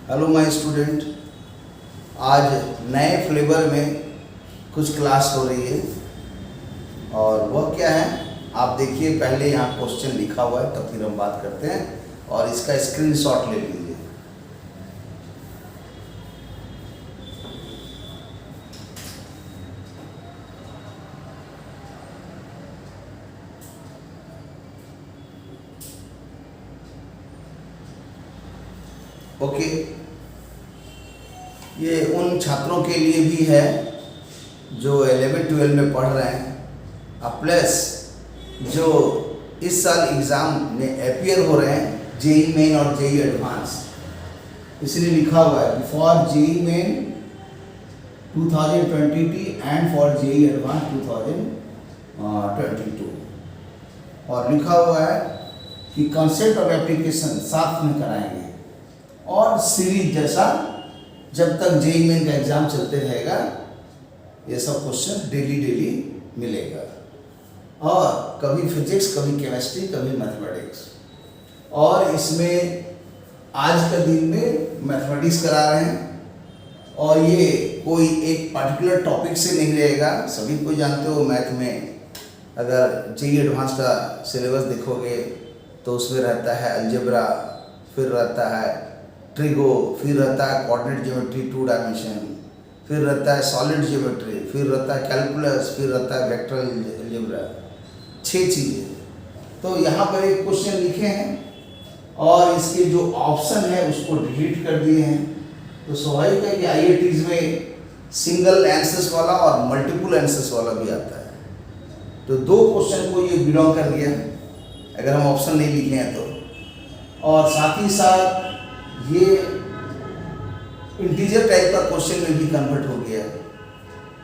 Hello my student, आज नए flavour में कुछ क्लास हो रही है और वह क्या है आप देखिए। पहले यहाँ क्वेश्चन लिखा हुआ है, तब फिर हम बात करते हैं और इसका स्क्रीनशॉट ले लीजिए। ओके, ये उन छात्रों के लिए भी है जो 11-12 में पढ़ रहे हैं, प्लस जो इस साल एग्ज़ाम में अपियर हो रहे हैं जेई मेन और जेई एडवांस। इसलिए लिखा हुआ है for JEE Main 2022 and for JEE advance 2022, और लिखा हुआ है कि कंसेप्ट और एप्लीकेशन साथ में कराएंगे और सीरीज जैसा जब तक जेई मेन का एग्ज़ाम चलते रहेगा ये सब क्वेश्चन डेली मिलेगा। और कभी फिजिक्स, कभी केमिस्ट्री, कभी मैथमेटिक्स, और इसमें आज के दिन में मैथमेटिक्स करा रहे हैं। और ये कोई एक पर्टिकुलर टॉपिक से नहीं रहेगा, सभी को जानते हो मैथ में अगर जेई एडवांस का सिलेबस देखोगे तो उसमें रहता है अलजेब्रा, फिर रहता है ट्रिगो, फिर रहता है कोऑर्डिनेट ज्योमेट्री 2 डायमेंशन, फिर रहता है सॉलिड ज्योमेट्री, फिर रहता है कैलकुलस, फिर रहता है वेक्टर अलजेब्रा, 6 चीज़ें। तो यहाँ पर एक क्वेश्चन लिखे हैं और इसके जो ऑप्शन है उसको डिलीट कर दिए हैं। तो स्वाभाविक है कि IITs में सिंगल आंसर्स वाला और मल्टीपल आंसर्स वाला भी आता है। तो 2 क्वेश्चन को ये बिलोंग कर गया अगर हम ऑप्शन नहीं लिखे हैं तो। और साथ ही साथ ये इंटीजर टाइप का क्वेश्चन में भी कन्वर्ट हो गया।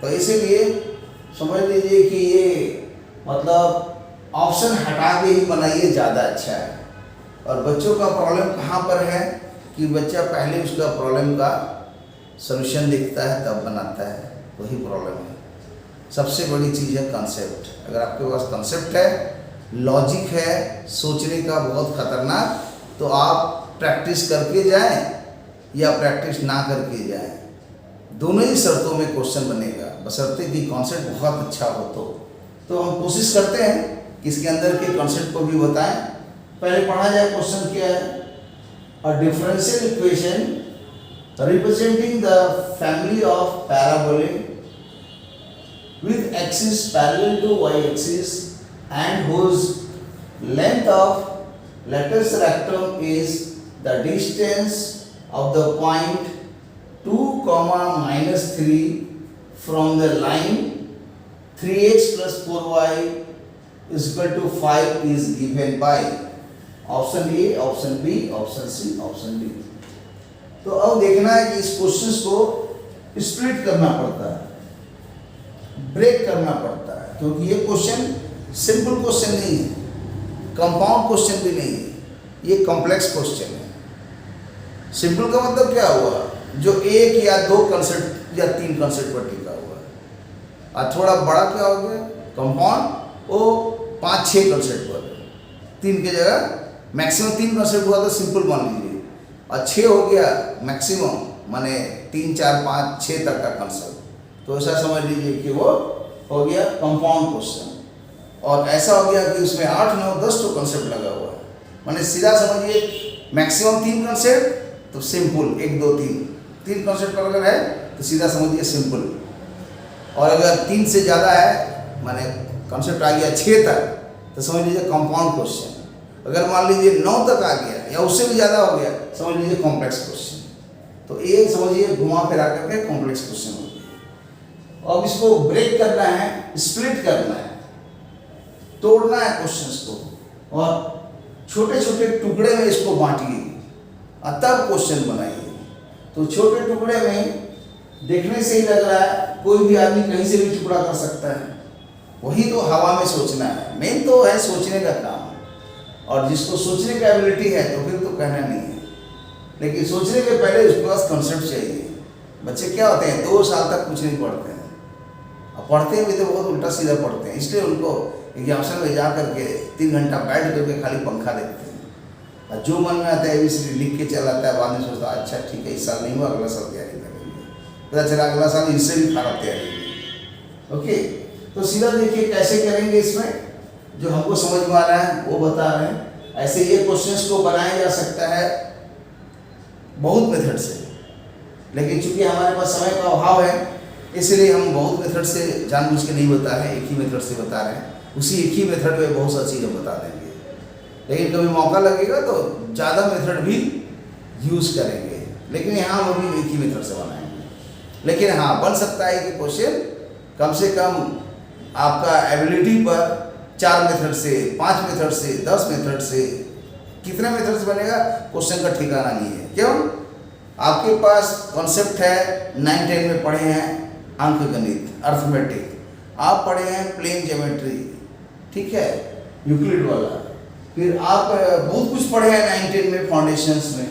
तो इसीलिए समझ लीजिए कि ये मतलब ऑप्शन हटा के ही बनाइए, ज़्यादा अच्छा है। और बच्चों का प्रॉब्लम कहाँ पर है कि बच्चा पहले उसका प्रॉब्लम का सलूशन देखता है तब बनाता है, वही प्रॉब्लम है। सबसे बड़ी चीज़ है कंसेप्ट। अगर आपके पास कंसेप्ट है, लॉजिक है, सोचने का बहुत खतरनाक, तो आप प्रैक्टिस करके जाएं या प्रैक्टिस ना करके जाएं, दोनों ही शर्तों में क्वेश्चन बनेगा, बशर्ते कि कॉन्सेप्ट बहुत अच्छा हो। तो हम कोशिश करते हैं कि इसके अंदर के कॉन्सेप्ट को भी बताएं। पहले पढ़ा जाए क्वेश्चन क्या है। A differential equation representing the family of parabolae with axis parallel to y axis and whose length of lattice rectum is the distance of the point 2, -3 from the line 3x plus 4y is equal to 5 is given by option A, option B, option C, option D। तो अब देखना है कि इस question को split करना पड़ता है, ब्रेक करना पड़ता है, क्योंकि ये क्वेश्चन सिंपल क्वेश्चन नहीं है, कंपाउंड क्वेश्चन भी नहीं है, ये कॉम्प्लेक्स क्वेश्चन है। सिंपल का मतलब क्या हुआ, जो 1 या 2 कंसेप्ट या 3 कंसेप्ट पर टिका हुआ है। और थोड़ा बड़ा क्या हो गया कंपाउंड, वो 5-6 कंसेप्ट पर, 3 की जगह मैक्सिमम 3 कंसेप्ट हुआ तो सिंपल मान लीजिए, और 6 हो गया मैक्सिमम, माने 3, 4, 5, 6 तक का कंसेप्ट। तो ऐसा समझ लीजिए कि वो हो गया कंपाउंड क्वेश्चन। और ऐसा हो गया कि उसमें 8, 9, 10 तो कंसेप्ट लगा हुआ है, माने सीधा समझिए मैक्सिमम 3 कंसेप्ट तो सिंपल 1, 2, 3 कंसेप्ट पर अगर है तो सीधा समझिए सिंपल। और अगर 3 से ज़्यादा है, माने कंसेप्ट आ गया 6 तक, तो समझ लीजिए कंपाउंड क्वेश्चन। अगर मान लीजिए 9 तक आ गया या उससे भी ज़्यादा हो गया, समझ लीजिए कॉम्प्लेक्स क्वेश्चन। तो ये समझिए घुमा फिरा करके कॉम्प्लेक्स क्वेश्चन हो गया। अब इसको ब्रेक करना है, स्प्लिट करना है, तोड़ना है क्वेश्चंस को और छोटे छोटे टुकड़े में इसको बांटिए और तब क्वेश्चन बनाइए। तो छोटे टुकड़े में देखने से ही लग रहा है कोई भी आदमी कहीं से भी टुकड़ा कर सकता है, वही तो हवा में सोचना है। मेन तो है सोचने का काम, और जिसको सोचने की एबिलिटी है तो फिर तो कहना नहीं है, लेकिन सोचने के पहले उसके पास कंसेप्ट चाहिए। बच्चे क्या होते हैं 2 साल तक कुछ नहीं पढ़ते हैं, और पढ़ते भी तो बहुत उल्टा सीधा पढ़ते हैं, इसलिए उनको एग्जामिनेशन में जा करके 3 घंटा बैठ करके खाली पंखा देखते हैं। और जो मन में आता है ABCD लिख के चला आता है, बाद में सोचता है अच्छा ठीक है इस साल नहीं हुआ, अगला साल तैयारी करेंगे, पता चला अगला साल इससे भी खराब तैयारी हुई। ओके, तो सीधा देखिए कैसे करेंगे, इसमें जो हमको समझ में आ रहा है वो बता रहे हैं। ऐसे ये क्वेश्चंस को बनाया जा सकता है बहुत मेथड से, लेकिन चूंकि हमारे पास समय का अभाव है इसलिए हम बहुत मेथड से जानबूझ के नहीं बता रहे हैं, एक ही मेथड से बता रहे हैं। उसी एक ही मेथड में बहुत सा चीज़ हम बता देंगे, लेकिन कभी मौका लगेगा तो ज़्यादा मेथड भी यूज़ करेंगे, लेकिन यहाँ हम अभी एक ही मेथड से बनाएंगे। लेकिन हाँ, बन सकता है कि क्वेश्चन कम से कम आपका एबिलिटी पर 4 मेथड से, 5 मेथड से, 10 मेथड से, कितने मेथड से बनेगा क्वेश्चन का ठिकाना नहीं है। क्यों? आपके पास कॉन्सेप्ट है, 9-10 में पढ़े हैं अंकगणित, अर्थमेटिक, आप पढ़े हैं प्लेन ज्योमेट्री, ठीक है, यूक्लिड वाला, फिर आप बहुत कुछ पढ़े हैं 9-10 में फाउंडेशंस में।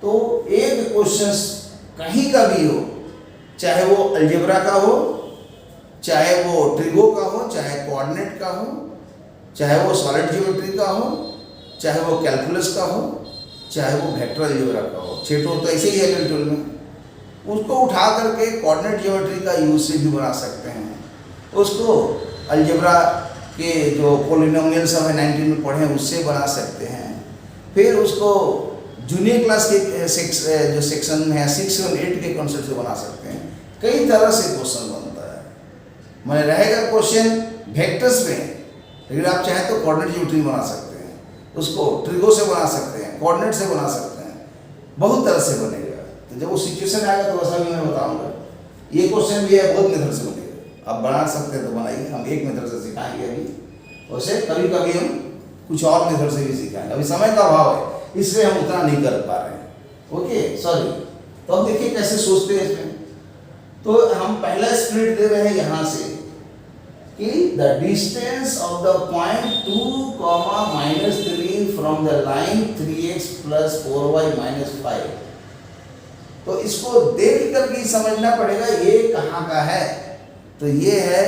तो एक क्वेश्चन कहीं का भी हो, चाहे वो अलजेब्रा का हो, चाहे वो ट्रिगो का हो, चाहे कोऑर्डिनेट का हो, चाहे वो सॉलिड ज्योमेट्री का हो, चाहे वो कैलकुलस का हो, चाहे वो वेक्टर अलजेब्रा का हो, छेटो तो ऐसे ही है एल में, उसको उठा करके कोऑर्डिनेट ज्योमेट्री का यूज से भी बना सकते हैं। उसको अलजेब्रा के जो पॉलिनोमियल सब है 19 में पढ़े हैं उससे बना सकते हैं। फिर उसको जूनियर क्लास के जो सेक्शन है 6 और 8 के कॉन्सेप्ट से बना सकते हैं। कई तरह से क्वेश्चन बनता है, मैंने रहेगा क्वेश्चन वेक्टर्स में, लेकिन आप चाहें तो कोऑर्डिनेट ज्योमेट्री बना सकते हैं, उसको ट्रिगो से बना सकते हैं, कोऑर्डिनेट से बना सकते हैं, बहुत तरह से बनेगा। तो जब वो सिचुएशन आएगा तो वैसा भी मैं बताऊंगा। ये क्वेश्चन भी है, बहुत मेथड से बनेगा, आप बना सकते हैं तो बनाइए, हम एक मेथड से सिखाएंगे अभी, वैसे कभी कभी हम कुछ और मेथड से भी सिखाएंगे। अभी समय का अभाव है इसलिए हम उतना नहीं कर पा रहे हैं। Okay, sorry. तो अब देखिए कैसे सोचते हैं इसमें। तो हम पहला स्प्लिट दे रहे हैं यहाँ से कि the distance of the point 2, -3 from the line 3x + 4y - 5। तो इसको देख करके समझना पड़ेगा ये कहाँ का है। तो ये है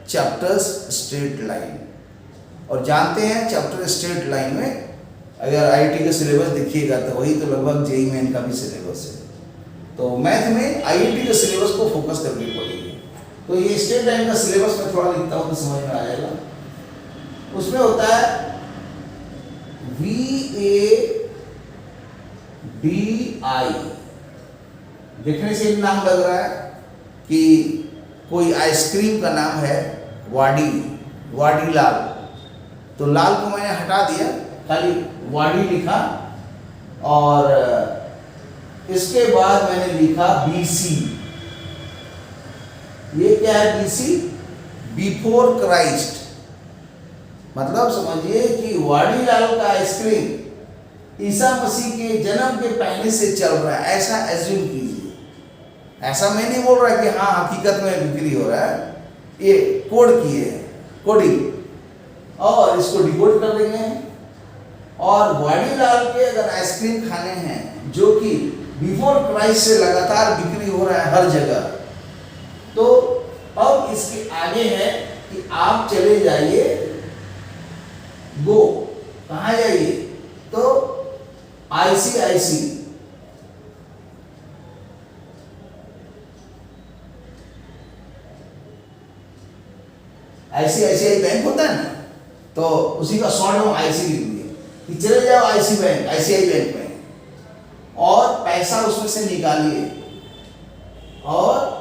चैप्टर्स स्ट्रेट लाइन, और जानते हैं चैप्टर स्ट्रेट लाइन में अगर आईआईटी का सिलेबस देखिएगा तो वही तो लगभग जेईई मेन का भी सिलेबस है। तो मैथ में आईआईटी के सिलेबस को फोकस करनी पड़ेगी। तो ये स्ट्रेट लाइन का सिलेबस मैं थोड़ा लिखता हूँ तो समझ में आ जाएगा। उसमें होता है VADI, देखने से नाम लग रहा है कि कोई आइसक्रीम का नाम है वाडी लाल, तो लाल को मैंने हटा दिया, खाली वाडी लिखा, और इसके बाद मैंने लिखा BC। ये क्या है BC? Before Christ. मतलब समझिए कि वाडी लाल का आइसक्रीम ईसा मसीह के जन्म के पहले से चल रहा है, ऐसा एज्यूम कीजिए। ऐसा मैं नहीं बोल रहा कि हाँ हकीकत में बिक्री हो रहा है, ये कोड किए हैं, कोडिंग, और इसको डिकोड कर देंगे। और वाडी लाल के अगर आइसक्रीम खाने हैं जो कि बिफोर क्राइस्ट से लगातार बिक्री हो रहा है हर जगह, तो अब इसके आगे है कि आप चले जाइए, गो, कहाँ जाइए? तो ICICI, ICICI बैंक होता है ना, तो उसी का शॉर्ट में IC लिख दिए कि चले जाओ ICICI बैंक में, और पैसा उसमें से निकालिए, और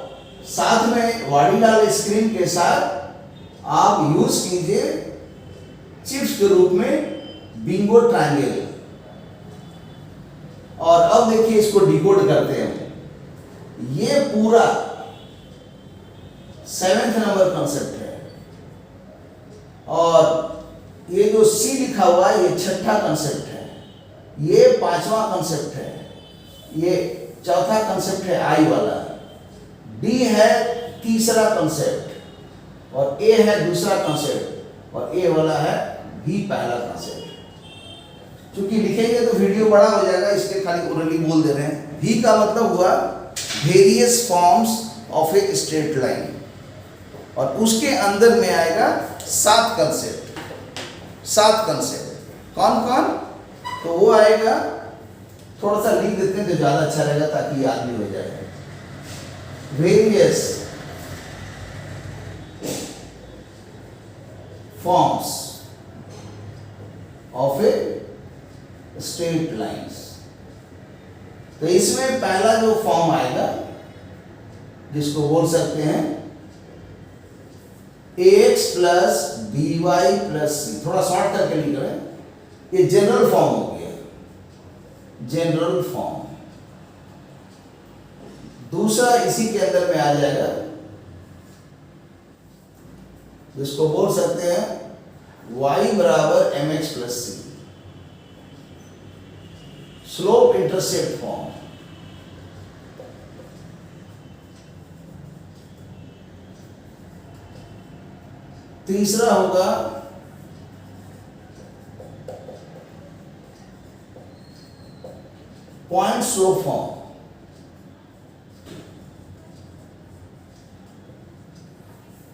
साथ में वाडी लाल आइसक्रीम के साथ आप यूज कीजिए चिप्स के रूप में बिंगो ट्रायंगल। और अब देखिए इसको डिकोड करते हैं। ये पूरा 7th नंबर कॉन्सेप्ट है, और ये जो C लिखा हुआ है ये 6ठा कॉन्सेप्ट है, ये 5वां कॉन्सेप्ट है, ये 4था कॉन्सेप्ट है I वाला, D है 3रा कॉन्सेप्ट, और A है 2रा कॉन्सेप्ट, और A वाला है B पहला कॉन्सेप्ट। क्योंकि लिखेंगे तो वीडियो बड़ा हो जाएगा, इसके खाली ओरली बोल दे रहे हैं। V का मतलब हुआ various forms of a straight line, और उसके अंदर में आएगा 7 कंसेप्ट। 7 कंसेप्ट कौन कौन? तो वो आएगा, थोड़ा सा लिख देते हैं तो ज़्यादा अच्छा रहेगा ताकि याद भी हो जाए। Various forms of a straight lines. तो इसमें पहला जो फॉर्म आएगा जिसको बोल सकते हैं ax plus b y plus c, थोड़ा शॉर्ट करके लिख रहे हैं, ये जनरल फॉर्म हो गया, जनरल फॉर्म। दूसरा इसी के अंदर में आ जाएगा जिसको बोल सकते हैं y बराबर mx प्लस सी, स्लोप इंटरसेप्ट फॉर्म। तीसरा होगा पॉइंट स्लोप फॉर्म।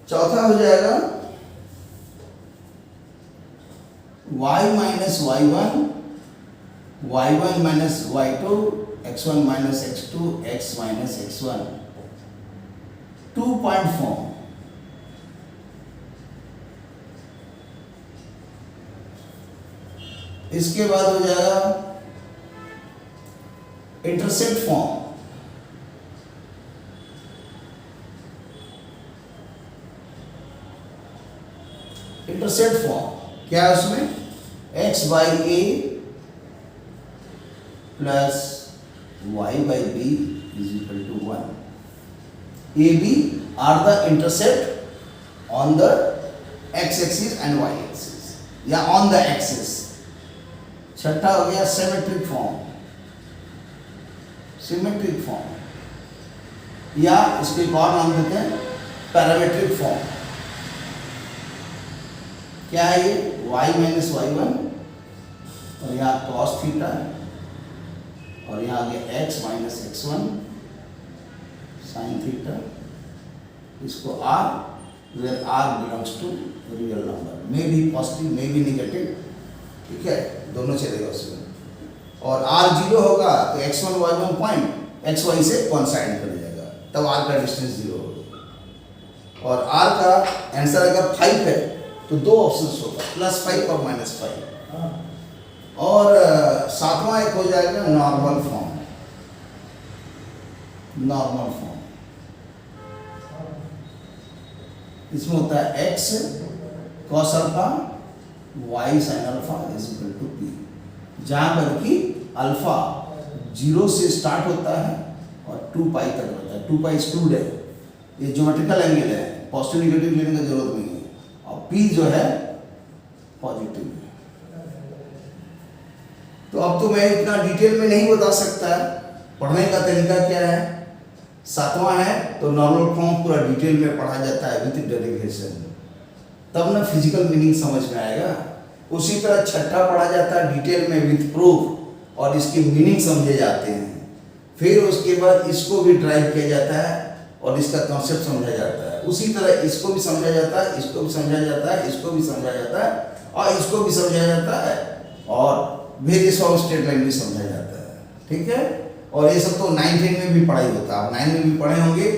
चौथा हो जाएगा y minus y1, y1 minus y2, x1 minus x2, x minus x1, 2 point form. इसके बाद हो जाएगा इंटरसेप्ट फॉर्म। इंटरसेप्ट फॉर्म क्या है उसमें, x by a plus y by b is equal to 1। A b are the intercept on the x axis and y axis या on the axis. छठा हो गया सिमेट्रिक फॉर्म, सिमेट्रिक फॉर्म या इसके एक और नाम देते हैं पैरामेट्रिक फॉर्म। क्या है ये, y माइनस y1 और यहाँ cos थीटा और यहाँ आ गया x minus x1 sine theta. इसको r where r belongs to real number, may be positive may be negative, ठीक है, दोनों चलेगा उसमें। और r 0 होगा तो x1 y1 पॉइंट xy से कोइंसाइड कर जाएगा, तब r का डिस्टेंस 0 होगा। और r का आंसर अगर 5 है तो दो ऑप्शंस होगा, +5 और -5। और सातवां एक हो जाएगा नॉर्मल फॉर्म, नॉर्मल फॉर्म। इसमें होता है x cos alpha y sin alpha is equal to p, जहां पर कि अल्फा 0 से स्टार्ट होता है और 2 पाई तक होता है। 2 पाई स्क्रूड है, ये ज्योमेट्रिकल एंगल है, पॉजिटिव नेगेटिव लेने की जरूरत नहीं है। और p जो है पॉजिटिव है। तो अब तो मैं इतना डिटेल में नहीं बता सकता, पढ़ने का तरीका क्या है। सातवां है तो नॉर्मल फॉर्म पूरा डिटेल में पढ़ा जाता है विद डेरिवेशन, तब ना फिजिकल मीनिंग समझ में आएगा। उसी तरह छठा पढ़ा जाता है डिटेल में विद प्रूफ और इसकी मीनिंग समझे जाते हैं। फिर उसके बाद इसको भी ड्राइव किया जाता है और इसका कॉन्सेप्ट समझा जाता है। उसी तरह इसको भी समझा जाता है, इसको भी समझा जाता है, इसको भी समझा जाता है और इसको भी समझा जाता है और वेरियस फॉर्म स्ट्रेट लाइन भी समझा जाता है, ठीक है। और ये सब तो 9th में भी पढ़ाई होता है, 9 में भी पढ़े होंगे।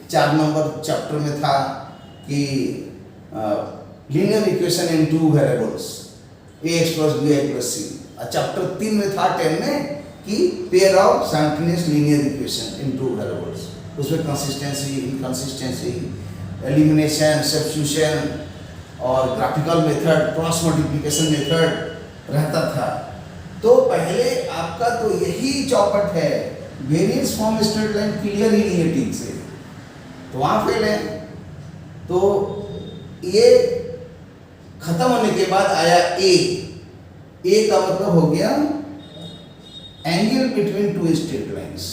4 नंबर चैप्टर में था कि linear equation in 2 variables ax plus by plus c। Chapter 3 में था 10 में कि pair of simultaneous linear equation in 2 variables. उसमें कंसिस्टेंसी, इनकंसिस्टेंसी, एलिमिनेशन, सब्स्टिट्यूशन और graphical method, cross multiplication method रहता था। तो पहले आपका तो यही चौपट है, various form straight line clear ही नहीं है ठीक से, तो वहाँ फेल है। तो ये खत्म होने के बाद आया ए का मतलब हो गया angle between 2 straight lines,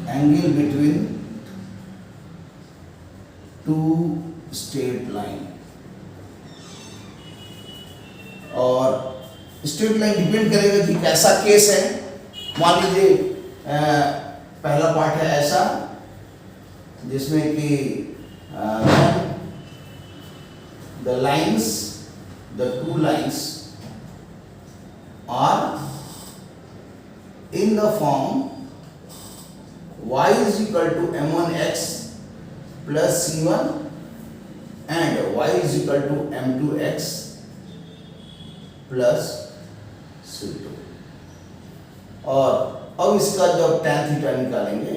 angle between 2 straight line. और स्ट्रेट लाइन डिपेंड करेगा कि कैसा केस है। मान लीजिए पहला पार्ट है ऐसा जिसमें कि the lines, the 2 lines are in the form y is equal to m1x plus c1 and y is equal to m2x plus c2। और अब इसका जब tan थीटा निकालेंगे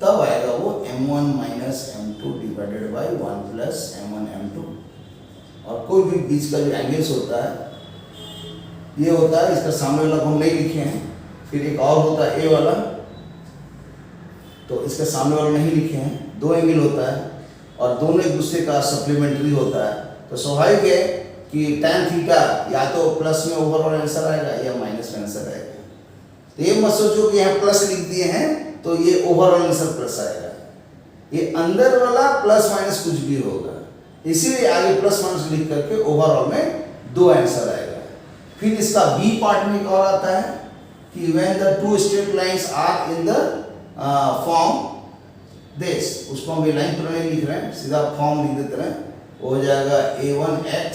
तब आएगा वो m1 minus m2 divided by 1 plus m1 m2। और कोई भी बीच का जो एंगल्स होता है ये होता है, इसका सामने वाला को हम नहीं लिखे हैं, फिर एक और होता है ए वाला, तो इसका सामने वाला नहीं लिखे हैं, दो एंगल होता है और दोनों एक दूसरे का सप्लीमेंट्री होता है। तो स्वाभाविक है कि tan थीटा या तो प्लस में ओवरऑल आंसर आएगा या माइनस में आंसर आएगा। तो ये मत सोचो कि यहाँ प्लस लिख दिए हैं तो ये ओवरऑल आंसर प्लस आएगा, ये अंदर वाला प्लस माइनस कुछ भी होगा, इसीलिए आगे प्लस माइनस लिख करके ओवरऑल में दो आंसर आएगा। फिर इसका बी पार्ट में एक और आता है कि when the two straight lines are in the form this, उसको हम ये लाइन पर नहीं लिख रहे हैं, सीधा फॉर्म लिख देते हैं, हो जाएगा a1x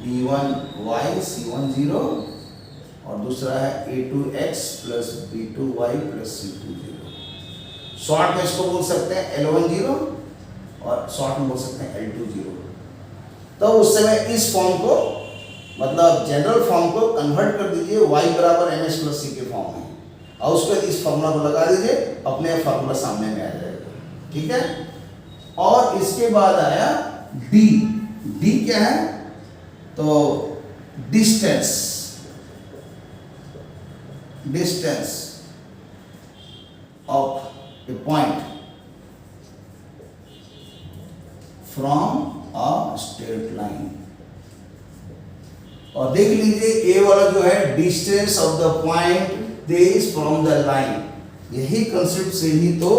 b1y c1 0 और दूसरा है a2x plus b2y plus c2 0। Short में इसको बोल सकते हैं L1 0 और शॉर्ट में बोल सकते हैं L2 0। तो उस समय इस फॉर्म को मतलब जनरल फॉर्म को कन्वर्ट कर दीजिए y बराबर ms प्लस c के फॉर्म में और उसके बाद इस फॉर्मूला को लगा दीजिए, अपने फॉर्मूला सामने में आ जाएगा। ठीक है, और इसके बाद आया d। d क्या है? तो distance of A point from a straight line. और देख लीजिए ए वाला जो है distance of the point this from the line, यही कंसेप्ट से ही तो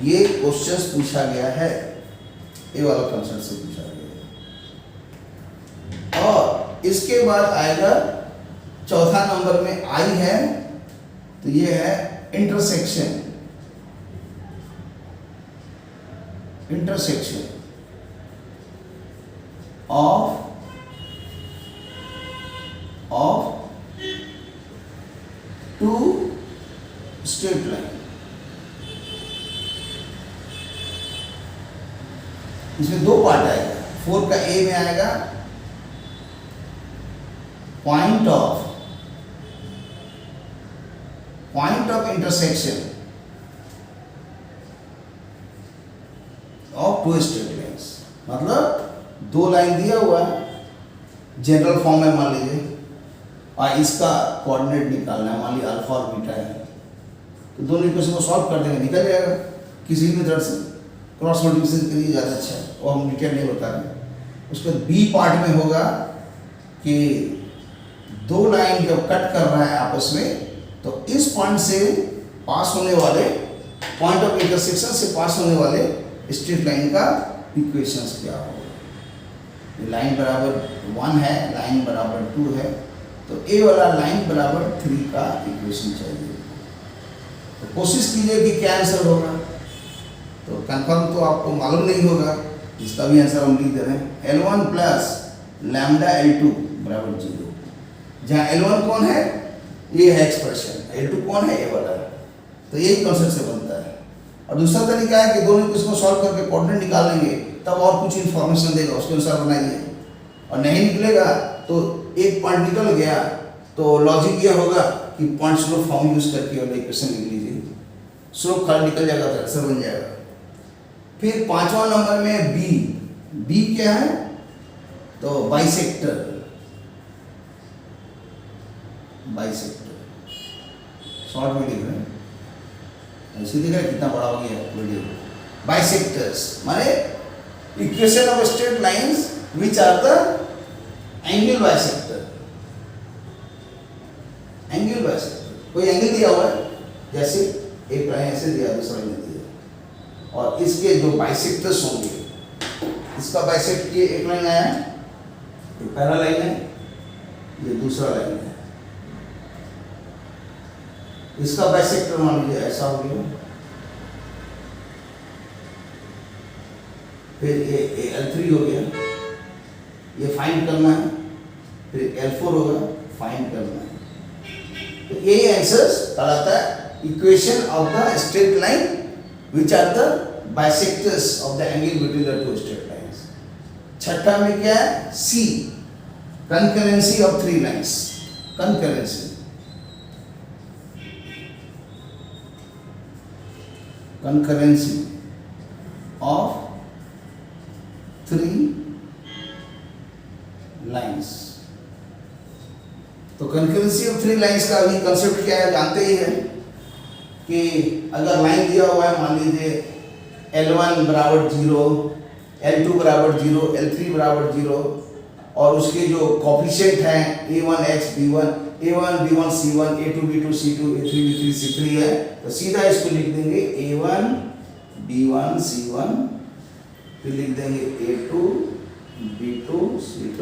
ये क्वेश्चंस पूछा गया है, ए वाला कंसेप्ट से पूछा गया है। और इसके बाद आएगा चौथा नंबर में आई है, तो ये है intersection of two straight line. इसमें दो पार्ट आएगा, 4 का ए में आएगा point of intersection of two straight lines, मतलब दो लाइन दिया हुआ है जनरल फॉर्म में मान लीजिए और इसका कोऑर्डिनेट निकालना है, मान लीजिए अल्फा और बीटा है, तो दोनों इक्वेशन को सॉल्व कर देंगे, निकल जाएगा किसी भी मेथड से। क्रॉस मल्टीप्लिकेशन के लिए ज़्यादा अच्छा है, वो हम डिटेल नहीं बता रहे। उसके बाद बी पार्ट में होगा कि दो लाइन जब कट कर रहा है आपस में, तो इस पॉइंट से पास होने वाले पॉइंट ऑफ इंटरसेक्शन से पास होने वाले स्ट्रेट लाइन का इक्वेशंस क्या होगा। लाइन बराबर 1 है, लाइन बराबर 2 है, तो ए वाला लाइन बराबर 3 का इक्वेशन चाहिए। तो कोशिश कीजिए कि क्या आंसर होगा, तो कंफर्म तो आपको मालूम नहीं होगा, इसका भी आंसर हम लिख दे रहे हैं L1 प्लस लैम्डा L2 बराबर 0। जहाँ L1 कौन है, ये है एक्सप्रेशन, L2 कौन है, ये वाला, तो यही कॉन्सेप्ट से बनता है। और दूसरा तरीका है कि दोनों इक्वेशन को सॉल्व करके कोऑर्डिनेट निकाल लेंगे, तब और कुछ इन्फॉर्मेशन देगा, उसके अनुसार बनाइए। और नहीं निकलेगा तो एक पॉइंट निकल गया तो लॉजिक ये होगा कि पॉइंट स्लोप फॉर्म यूज करके वाला इक्वेशन लिख लीजिए, स्लोप खाली निकल जाएगा तो आंसर बन जाएगा। फिर 5वां नंबर में बी क्या है, तो बाइसेक्टर शॉर्ट में लिख रहे हैं, ऐसे दिख रहा है कितना बड़ा हो गया वीडियो। बाइसेक्टर्स माने equation of straight lines which are the angle bisector. कोई एंगल दिया हुआ है, जैसे एक लाइन ऐसे दिया, दूसरा लाइन दिया, और इसके जो बाइसेक्टर्स होंगे, इसका बाइसेक्ट ये एक लाइन आया, ये पहला लाइन है, ये दूसरा लाइन है, इसका बाइसेक्टर मान लीजिए ऐसा हो गया, फिर ये L3 हो गया, ये फाइंड करना है, फिर L4 होगा, फाइंड करना है। तो यही आंसर्स कहलाता है equation of the straight line which are the bisectors of the angle between the two straight lines. छठा में क्या है? See, concurrency of three lines. Concurrency, concurrency of three lines। तो concurrency of three lines का अभी concept क्या है जानते ही हैं कि अगर लाइन दिया हुआ है, मान लीजिए L1 बराबर 0, L2 बराबर 0, L3 बराबर 0 और उसके जो कोफिशिएंट हैं A1X B1, A1 B1 C1, A2 B2 C2, A3 B3 C3 है, तो सीधा इसको लिख देंगे A1 B1 C1, फिर लिख देंगे A2 B2 C2,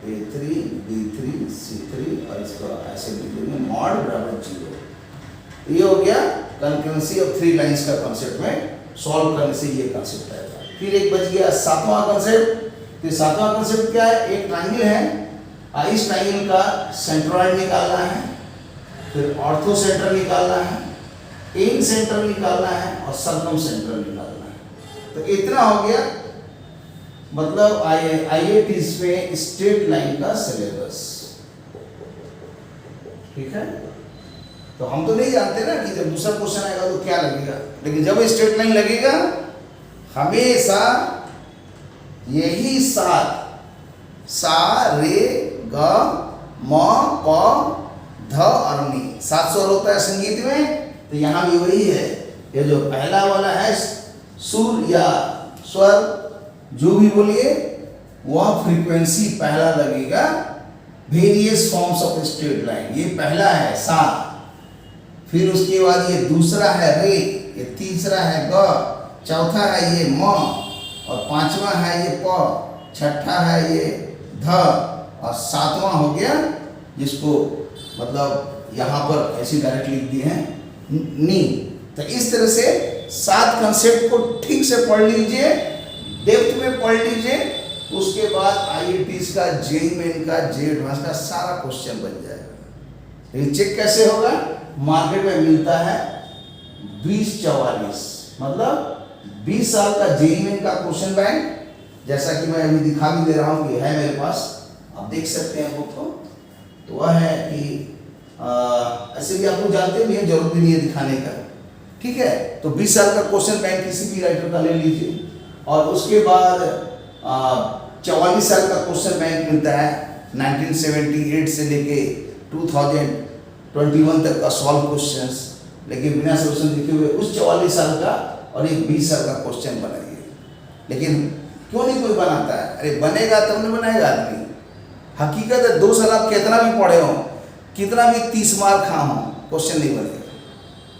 A3 B3 C3 और इसको ऐसे लिख देंगे मॉड बराबर 0। ये हो गया कंकरेंसी ऑफ थ्री लाइंस का कॉन्सेप्ट में सॉल्व करने से ये कॉन्सेप्ट आएगा। फिर एक बच गया सातवां कॉन्सेप्ट। तो सातवां कॉन्सेप्ट क्या है? एक ट्रायंगल है, इस ट्रायंगल का सेंट्रॉइड निकालना है, फिर ऑर्थो सेंटर निकालना है, इन सेंटर निकालना है और सर्कम सेंटर निकालना है। तो इतना हो गया, मतलब IITs में स्ट्रेट लाइन का सिलेबस। ठीक है, तो हम तो नहीं जानते ना कि जब दूसरा क्वेश्चन आएगा तो क्या लगेगा, लेकिन जब स्ट्रेट लाइन लगेगा हमेशा यही सात सा रे ग म प ध और नी 7 स्वर होता है संगीत में। तो यहाँ भी वही है, ये जो पहला वाला है सुर या स्वर जो भी बोलिए वह फ्रीक्वेंसी पहला लगेगा। Various forms of straight line, ये पहला है सा, फिर उसके बाद ये दूसरा है रे, ये तीसरा है ग, चौथा है ये म और पांचवा है ये प, छठा है ये ध और सातवां हो गया जिसको मतलब यहाँ पर ऐसी डायरेक्ट लिख दिए हैं नी। तो इस तरह से 7 कंसेप्ट को ठीक से पढ़ लीजिए, डेप्थ में पढ़ लीजिए, उसके बाद IITs का JEE मेन का JEE एडवांस का सारा क्वेश्चन बन जाएगा। लेकिन चेक कैसे होगा? मार्केट में मिलता है 2044, मतलब 20 साल का JEE मेन का क्वेश्चन बैंक, जैसा कि मैं अभी दिखा भी दे रहा हूँ कि है मेरे पास, आप देख सकते हैं बुक को। तो वह है कि ऐसे भी आप लोग जानते भी हैं, जरूरत भी नहीं है दिखाने का। ठीक है, तो 20 साल का क्वेश्चन बैंक किसी भी राइटर का ले लीजिए और उसके बाद 44 साल का क्वेश्चन बैंक मिलता है 1978 से लेके 2021 तक का सॉल्व क्वेश्चंस, लेकिन बिना सोल्यूशन लिखे हुए उस 44 साल का और एक 20 साल का क्वेश्चन बनाइए। लेकिन क्यों नहीं कोई बनाता है? अरे बनेगा तब नहीं बनाएगा आदमी। हकीकत है 2 साल आप कितना भी पढ़े हो, कितना भी 30 मार्क खा हो, क्वेश्चन नहीं बनेगा।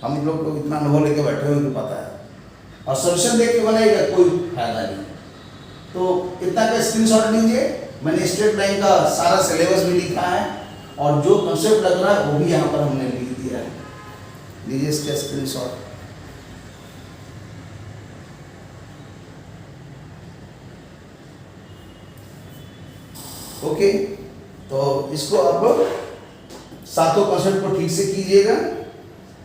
हम लोग को इतना अनुभव लेके बैठे हुए पता है, और सोल्यूशन देख के बनाएगा कोई फायदा नहीं। तो इतना का स्क्रीनशॉट लीजिए, मैंने स्ट्रेट लाइन का सारा सिलेबस भी लिखा है और जो कंसेप्ट लग रहा है वो भी यहाँ पर हमने लिख दिया है। लीजिए इसका स्क्रीनशॉट। ओके, तो इसको आप सातों कंसेप्ट को ठीक से कीजिएगा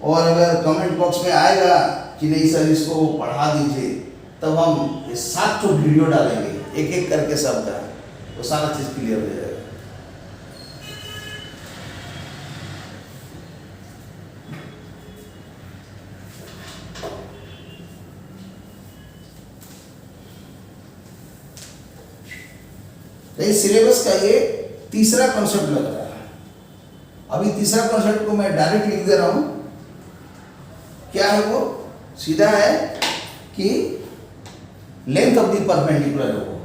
और अगर कमेंट बॉक्स में आएगा कि नहीं सर इसको पढ़ा दीजिए, तब हम ये 7 वीडियो डालेंगे एक एक करके सबका, तो सारा चीज़ क्लियर हो जाएगा। सिलेबस का ये तीसरा कॉन्सेप्ट लग रहा है। अभी तीसरा कॉन्सेप्ट को मैं डायरेक्ट लिख दे रहा हूं। क्या है वो? सीधा है कि लेंथ ऑफ द परपेंडिकुलर है वो।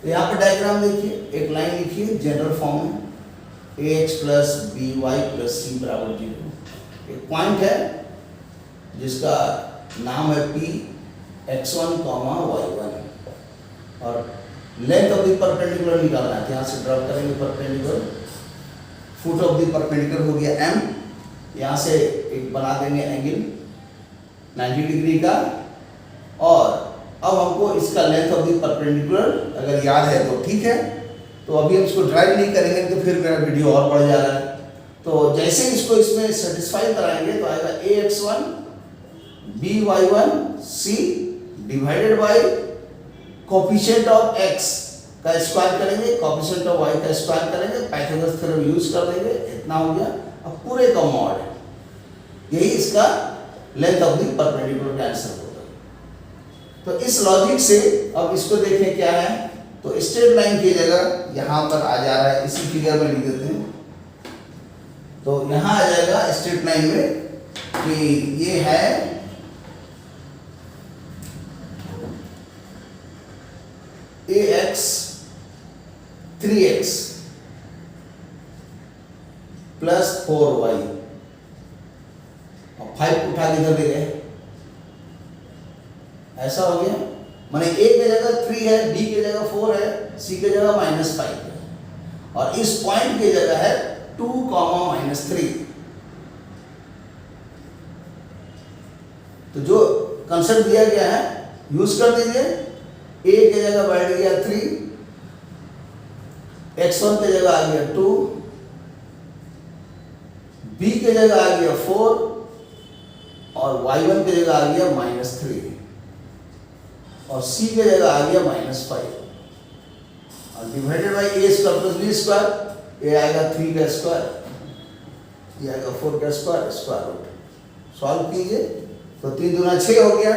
तो यहाँ पर डायग्राम देखिए, एक लाइन लिखिए जनरल फॉर्म में, ax plus b y plus c बराबर 0। एक पॉइंट है जिसका नाम है P x1, y1 और लेंथ ऑफ द परपेंडिकुलर निकालना है। यहाँ से ड्रॉ करेंगे perpendicular, foot of the perpendicular हो गया m, यहाँ से एक बना देंगे एंगल 90 डिग्री का, और अब हमको इसका लेंथ ऑफ द परपेंडिकुलर अगर याद है तो ठीक है, तो अभी हम इसको ड्राइव नहीं करेंगे तो फिर मेरा वीडियो और बढ़ जा रहा है। तो जैसे इसको इसमें सेटिस्फाई कराएंगे तो आएगा ax1 by1 c divided by coefficient of x का स्क्वायर करेंगे, कोफिशिएंट ऑफ y का स्क्वायर करेंगे, पाइथागोरस थ्योरम यूज कर देंगे, इतना हो गया। अब पूरे का मॉड, यही इसका लेंथ ऑफ द परपेंडिकुलर का आंसर होगा। तो इस लॉजिक से अब इसको देखें क्या है, तो स्ट्रेट लाइन की जगह यहां पर आ जा रहा है, इसी फिगर में लिख देते हैं। तो यहां आ जाएगा स्ट्रेट लाइन में कि ये है ax 3x प्लस 4y और 5 उठा के इधर ले गए, ऐसा हो गया। माने a की जगह 3 है, b की जगह 4 है, c की जगह -5 है और इस पॉइंट की जगह है 2, -3। तो जो कंसेप्ट दिया गया है यूज कर दीजिए। a की जगह बैठ गया 3, x1 की जगह आ गया 2, b की जगह आ गया 4 और y1 की जगह आ गया -3 और c की जगह आ गया -5 और divided by a square plus b square, ये आएगा 3 का स्क्वायर, ये आएगा 4 का स्क्वायर, स्क्वायर रूट। सॉल्व कीजिए तो 3 दूना 6 हो गया,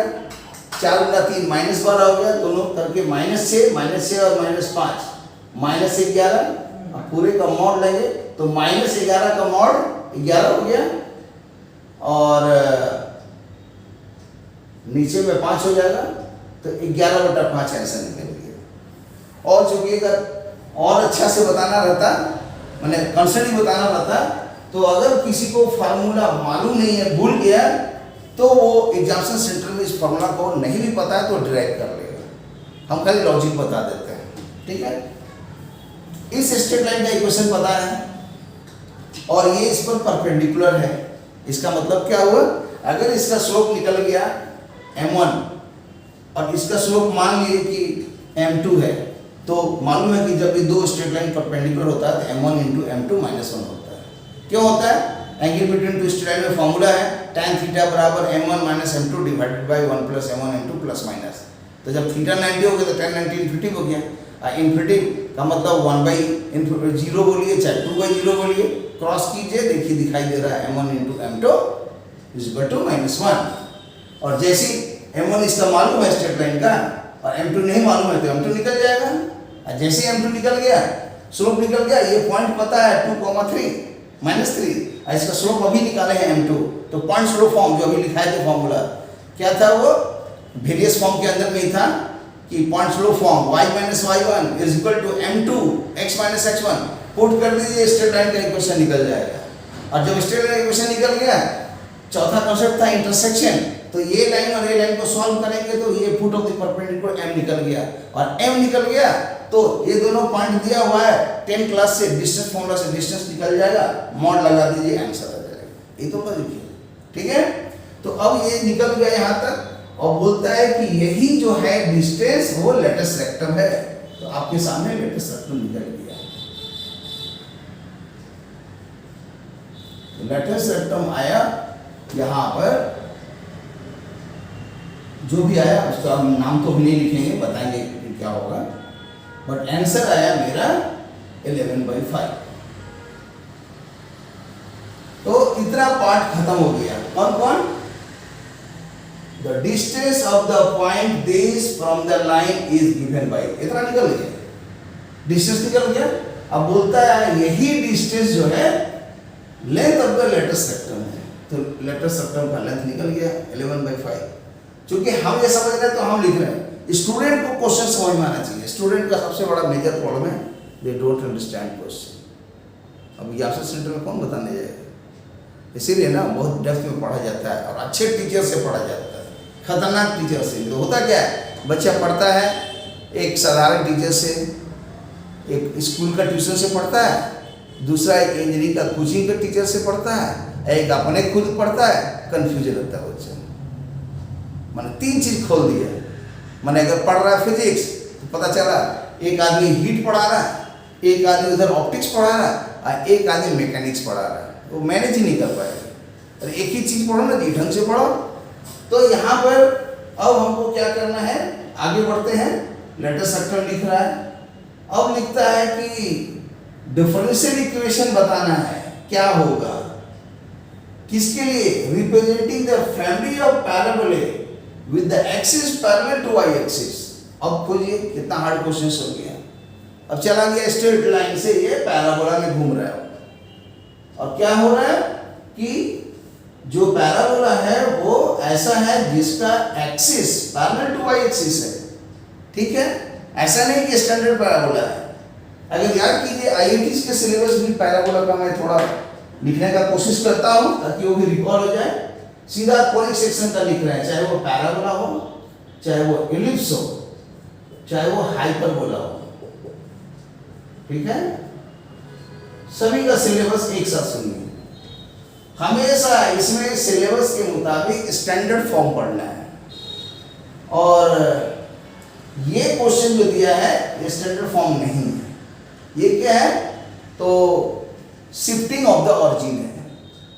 4 गुना 3 -12 हो गया, दोनों करके -6 और -5 -11। अब पूरे का मॉड लेंगे तो -11 का मॉड 11 हो गया और नीचे में 5 हो जाएगा, तो 11/5 आंसर निकल गया। और चूंकि अगर और अच्छा से बताना रहता, मैंने कंसेप्ट ही बताना रहता, तो अगर किसी को फार्मूला मालूम नहीं है, भूल गया, तो वो एग्जामिनेशन सेंटर में इस फार्मूला को नहीं भी पता है तो डिराइव कर लेगा। हम खाली लॉजिक बता देते हैं, ठीक है। इस स्ट्रेट लाइन का इक्वेशन पता है और ये इस पर परपेंडिकुलर है। इसका मतलब क्या हुआ, अगर इसका स्लोप निकल गया m1 और इसका स्लोप मान लिए कि m2 है, तो मालूम है कि जब ये दो स्ट्रेट लाइन परपेंडिकुलर होता है तो m1 × m2 -1 होता है। क्यों होता है, angle between two straight line में फॉर्मूला है tan थीटा बराबर m1 - m2 divided by 1 + m1 m2 plus minus. तो जब थीटा 90 हो गया तो tan 90 इन्फिनिटी हो गया। इन्फिनिटी का मतलब 1/0 बोलिए चाहे 2/0 बोलिए, क्रॉस कीजिए, देखिए दिखाई दे रहा है m1 × m2 = -1। और जैसे m1 इसका मालूम है स्ट्रेट लाइन का और m2 नहीं मालूम है तो m2 निकल जाएगा। और जैसे m2 निकल गया, स्लोप निकल गया, ये पॉइंट पता है 2, 3 -3, इसका स्लोप अभी निकाले हैं m2, तो पॉइंट स्लोप फॉर्म जो अभी लिखाए थे फॉर्मूला क्या था, वो वेरियस फॉर्म के अंदर में ही था कि point slope form y - y1 = m2 x - x1 put कर दीजिए, स्ट्रेट लाइन का इक्वेशन निकल जाएगा। और जब स्ट्रेट लाइन का इक्वेशन निकल गया, चौथा कॉन्सेप्ट था इंटरसेक्शन, तो ये लाइन और ये लाइन को सॉल्व करेंगे तो ये foot of the perpendicular m निकल गया और m निकल गया तो ये दोनों पॉइंट दिया हुआ है 10 क्लास से, डिस्टेंस फॉर्मूला से डिस्टेंस निकल जाएगा, मॉड लगा दीजिए, आंसर आ जाएगा। ये तो लॉजिक है, ठीक है। तो अब ये निकल गया यहाँ तक और बोलता है कि यही जो है डिस्टेंस वो लेटस रेक्टम है। तो आपके सामने लेटस रेक्टम निकल गया। तो लेटस रेक्टम आया यहाँ पर, जो भी आया उसका हम नाम तो भी नहीं लिखेंगे, बताएंगे कि क्या होगा, बट आंसर आया मेरा 11/5। तो इतना पार्ट खत्म हो गया। कौन the distance of the point this from the line is given by, इतना निकल गया, डिस्टेंस निकल गया। अब बोलता है यही डिस्टेंस जो है length of the latus rectum है, तो लेटस रेक्टम का लेंथ निकल गया 11/5। क्योंकि हम ये समझ रहे हैं तो हम लिख रहे हैं, स्टूडेंट को क्वेश्चन समझ में आना चाहिए। स्टूडेंट का सबसे बड़ा मेजर प्रॉब्लम है दे डोंट अंडरस्टैंड क्वेश्चन। अब एग्जामिनेशन सेंटर में कौन बताने जाएगा, इसीलिए ना बहुत डेप्थ में पढ़ा जाता है और अच्छे टीचर से पढ़ा जाता है, खतरनाक टीचर से। तो होता क्या है, बच्चा पढ़ता है एक साधारण टीचर से, एक स्कूल का ट्यूशन से पढ़ता है, दूसरा एक इंजीनियरिंग का कोचिंग का टीचर से पढ़ता है, एक अपने खुद पढ़ता है, कंफ्यूजन रहता है बच्चा। मैंने 3 चीज खोल दिया। मैंने अगर पढ़ रहा है फिजिक्स तो पता चला एक आदमी हीट पढ़ा रहा है, एक आदमी उधर ऑप्टिक्स पढ़ा रहा है और एक आदमी मैकेनिक्स पढ़ा रहा है, वो मैनेज ही नहीं कर पाएगा। और एक ही चीज़ पढ़ो ना, ढंग से पढ़ो। तो यहाँ पर अब हमको क्या करना है, आगे बढ़ते हैं। लेटर सेक्टर लिख रहा है, अब लिखता है कि डिफरेंशियल इक्वेशन बताना है, क्या होगा, किसके लिए, representing the family of parabolae with the axis parallel to y axis. अब खोजिए कितना हार्ड क्वेश्चन हो गया। अब चला गया स्ट्रेट लाइन से, ये पैराबोला में घूम रहा है। और क्या हो रहा है कि जो पैराबोला है वो ऐसा है जिसका axis parallel to y axis है, ठीक है। ऐसा नहीं कि स्टैंडर्ड पैराबोला है। अगर याद कीजिए आईआईटी के सिलेबस में पैराबोला का मैं थोड़ा लिखने का कोशिश करता हूं ताकि वो भी रिकॉल हो जाए। सीधा कोनिक सेक्शन का लिख रहे हैं, चाहे वो पैराबोला हो, चाहे वो एलिप्स हो, चाहे वो हाइपरबोला हो, ठीक है। सभी का सिलेबस एक साथ सुनिए। हमेशा इसमें सिलेबस के मुताबिक स्टैंडर्ड फॉर्म पढ़ना है। और ये क्वेश्चन जो दिया है ये स्टैंडर्ड फॉर्म नहीं है। ये क्या है, तो शिफ्टिंग ऑफ द ऑरिजिन है।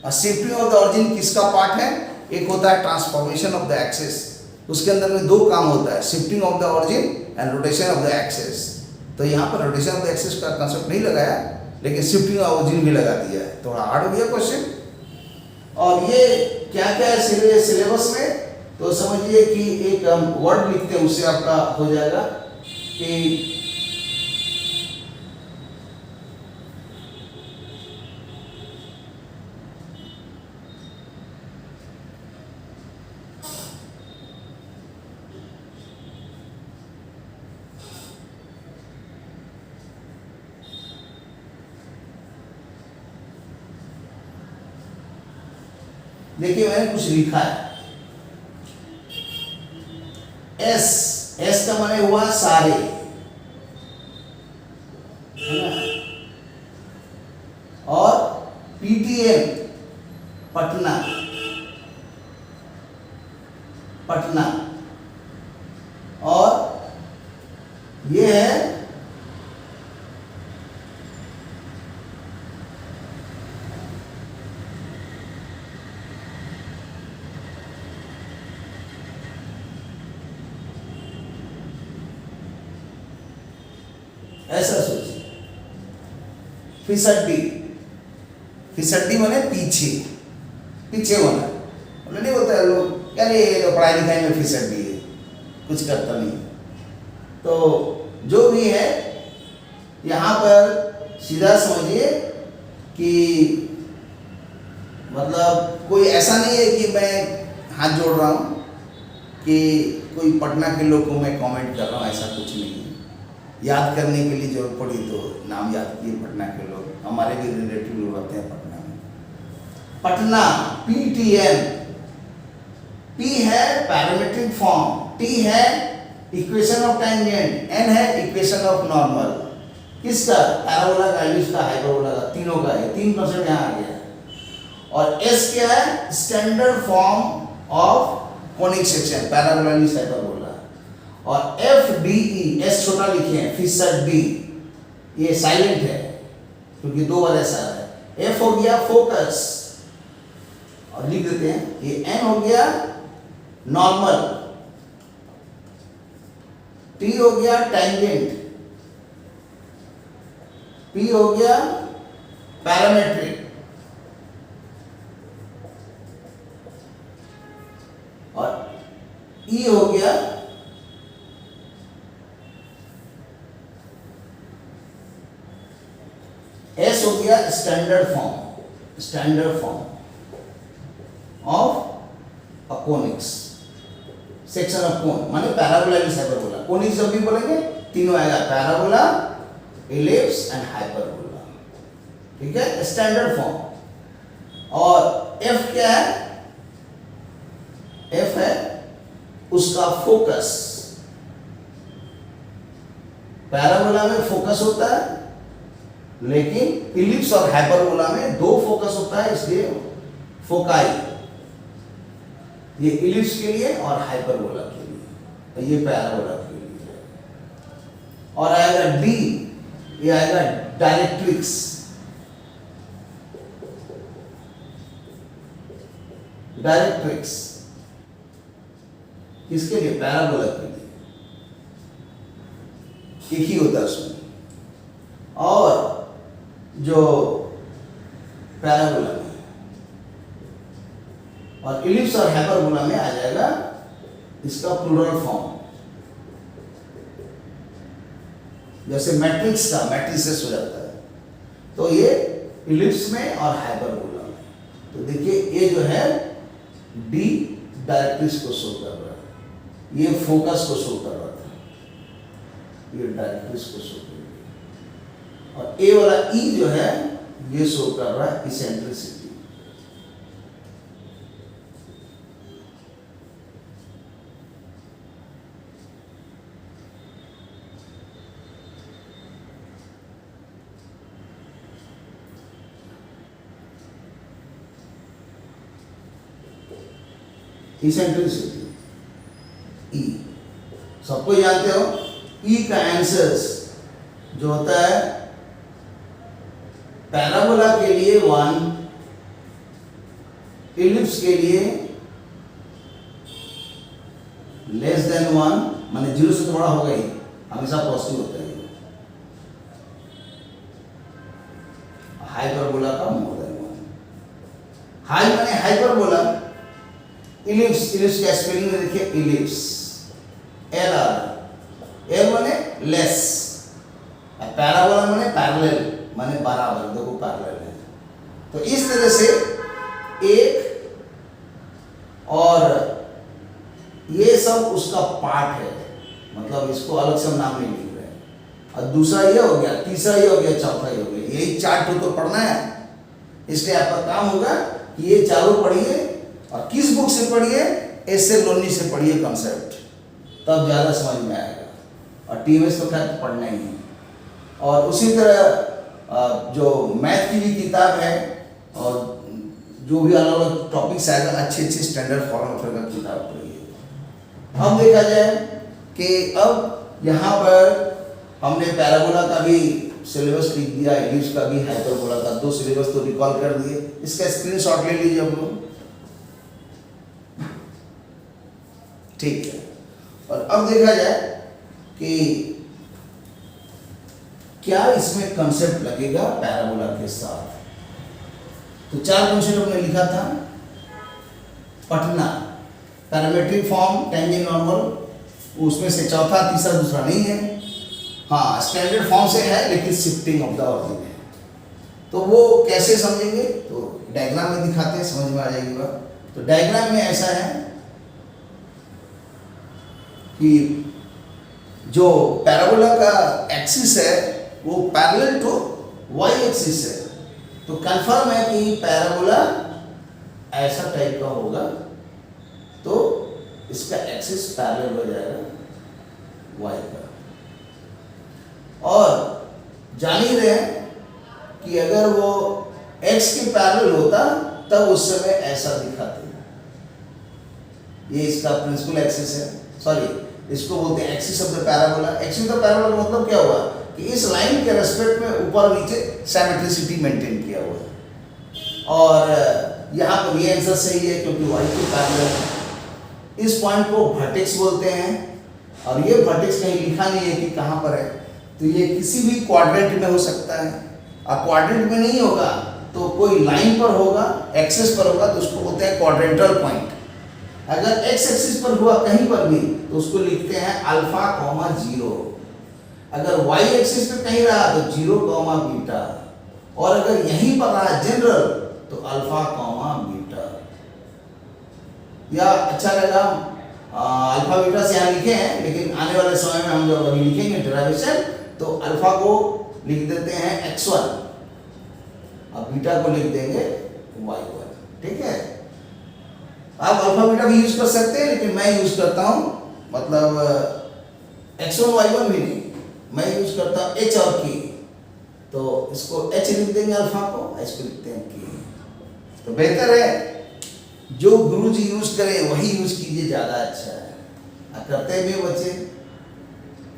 और शिफ्टिंग ऑफ द ऑरिजिन किसका पार्ट है, एक होता है ट्रांसफॉर्मेशन ऑफ द एक्सिस, उसके अंदर में दो काम होता है, shifting of the origin and rotation of the axis. तो यहाँ पर रोटेशन ऑफ द एक्सिस का कंसेप्ट नहीं लगाया, लेकिन शिफ्टिंग ऑफ ऑरिजिन भी लगा दिया है। थोड़ा हार्ड हो गया क्वेश्चन। और ये क्या क्या है सिलेबस में, तो समझिए कि एक हम वर्ड लिखते हैं, उससे आपका हो जाएगा कि देखिए मैंने कुछ लिखा है, एस, एस का माने हुआ सारे, है ना। और पीटीएम पटना, पटना। और ये है ऐसा सोचिए, फिसड्डी, फिसड्डी माने पीछे, पीछे होना। मतलब नहीं होता है लोग क्या, ये तो पढ़ाई लिखाई में फिसड्डी है, कुछ करता नहीं। तो जो भी है यहाँ पर सीधा समझिए कि मतलब कोई ऐसा नहीं है कि मैं हाथ जोड़ रहा हूँ कि कोई पटना के लोग को मैं कमेंट कर रहा हूँ, ऐसा कुछ नहीं है। याद करने के लिए जरूरत पड़ी तो नाम याद किए पटना के लोग, हमारे भी रिलेटिव लोग रहते हैं पटना में। पटना, पीटीएम, पी है पैरामीट्रिक फॉर्म, टी है इक्वेशन ऑफ टेंजेंट, एन है इक्वेशन ऑफ नॉर्मल। किसका, पैराबोला का, एलिप्स का, हाइपरबोला का, तीनों का है। 3% यहाँ आ गया। और एस क्या है, standard form of conic section, parabola ellipse hyperbola. और एफ डी ई, एस छोटा लिखे हैं, फिसड्डी, ये साइलेंट है क्योंकि दो बार ऐसा है। एफ हो गया फोकस, और लिख देते हैं, ये एन हो गया नॉर्मल, टी हो गया टेंजेंट, पी हो गया पैरामेट्रिक, और ई हो गया एस हो गया standard form, standard form of a conics section of cone, माने पैराबोला एलिप्स हाइपरबोला। कोनिक्स जब भी बोलेंगे तीनों आएगा, पैराबोला, एलिप्स एंड हाइपरबोला, ठीक है, स्टैंडर्ड फॉर्म। और एफ क्या है, एफ है उसका फोकस। पैराबोला में फोकस होता है, लेकिन इलिप्स और हाइपरबोला में दो फोकस होता है, इसलिए फोकाई, ये इलिप्स के लिए और हाइपरबोला के लिए, ये पैराबोला के लिए। और आएगा डी, ये आएगा डायरेक्ट्रिक्स। डायरेक्ट्रिक्स किसके लिए? पैराबोला के लिए। एक ही होता है उसमें। और जो पैराबोला में और इलिप्स और हाइपरबोला में आ जाएगा इसका प्लूरल फॉर्म। जैसे मैट्रिक्स का मैट्रिसेस हो जाता है, तो ये इलिप्स में और हाइपरबोला में। तो देखिए ये जो है डी डायरेक्ट्रिक्स को शो कर रहा है, ये फोकस को शो कर रहा था, ये डायरेक्ट्रिक्स को शो कर रहा है। और ए वाला ई जो है ये शो कर रहा है इसेंट्रिसिटी। इसेंट्रिसिटी ई सबको जानते हो। ई का आंसर्स जो होता है पैराबोला के लिए 1, इलिप्स के लिए लेस देन 1, माने 0 से थोड़ा होगा ही, हमेशा पॉजिटिव होता है। हाइपरबोला का मोर देन 1। हाई माने हाइपरबोला, इलिप्स, इलिप्स का स्पेलिंग में देखिए इलिप्स, एल आर, एल माने लेस, पैराबोला माने पैरेलल, माने बराबर, देखो पैरेलल है। तो इस तरह से एक और ये सब उसका पार्ट है, मतलब इसको अलग से नाम नहीं लिख रहे। और दूसरा ये हो गया, तीसरा ये हो गया, चौथा ये हो गया, यही 4 तो पढ़ना है। इसलिए आपका काम होगा कि ये चारों पढ़िए और किस बुक से पढ़िए, एस.ए. लोनी से पढ़िए कॉन्सेप्ट, तब ज़्यादा समझ में आएगा। और टीएमएस तो खैर पढ़ना ही है। और उसी तरह जो मैथ की भी किताब है और जो भी अलग अलग टॉपिक्स आएगा, अच्छे अच्छे स्टैंडर्ड फॉर्म का किताब पढ़िए। अब देखा जाए कि अब यहाँ पर हमने पैराबोला का भी सिलेबस लिख दिया, इलिप्स का भी, हाइपरबोला का 2 सिलेबस तो रिकॉल कर दिए। इसका स्क्रीनशॉट ले लीजिए आप लोग, ठीक है। और अब देखा जाए कि क्या इसमें कंसेप्ट लगेगा पैराबोला के साथ। तो 4 कंसेप्ट हमने लिखा था। Patna, parametric form, tangent normal, उसमें से चौथा, तीसरा, दूसरा नहीं है। हाँ, स्टैंडर्ड फॉर्म से है लेकिन शिफ्टिंग ऑफ द ऑरिजिन है। तो वो कैसे समझेंगे, तो डायग्राम में दिखाते हैं, समझ में आ जाएगी बात। तो डायग्राम में ऐसा है कि जो पैराबोला का एक्सिस है वो पैरेलल टू वाई एक्सिस है। तो कंफर्म है कि पैराबोला ऐसा टाइप का होगा, तो इसका एक्सिस पैरेलल हो जाएगा वाई का। और जान ही रहे हैं कि अगर वो एक्स के पैरेलल होता तब उस समय ऐसा दिखाते हैं। ये इसका प्रिंसिपल एक्सिस है, सॉरी इसको बोलते हैं axis of the parabola. Axis of the parabola का मतलब क्या हुआ कि इस लाइन के रेस्पेक्ट में ऊपर नीचे सिमेट्रिसिटी मेंटेन किया हुआ है। और यहाँ पर ये आंसर सही है क्योंकि वाई के पैरेलल है। इस पॉइंट को वर्टेक्स बोलते हैं और ये वर्टेक्स कहीं लिखा नहीं है कि कहाँ पर है। तो ये किसी भी क्वाड्रेंट में हो सकता है। और क्वाड्रेंट में नहीं होगा तो कोई लाइन पर होगा, एक्सिस पर होगा, तो उसको बोलते हैं क्वाड्रेंटल पॉइंट। अगर एक्स एक्सिस पर हुआ कहीं पर भी तो उसको लिखते हैं अल्फा कॉमा 0। अगर वाई एक्सिस पे कहीं रहा तो 0 कॉमा बीटा। और अगर यहीं पर रहा जनरल तो अल्फा कॉमा बीटा। या अच्छा लगा अल्फा बीटा से यहाँ लिखे हैं, लेकिन आने वाले समय में हम जब अभी लिखेंगे डेरिवेशन तो अल्फा को लिख देते हैं x1 और बीटा को लिख देंगे y1। ठीक है, आप अल्फा बीटा भी यूज कर सकते हैं, लेकिन मैं यूज करता हूँ मतलब x1 y1 भी नहीं, मैं यूज करता हूँ h और k। तो इसको h लिख देंगे अल्फा को, h को लिखते हैं k। तो बेहतर है जो गुरु जी यूज करें वही यूज कीजिए, ज़्यादा अच्छा है। करते भी बच्चे,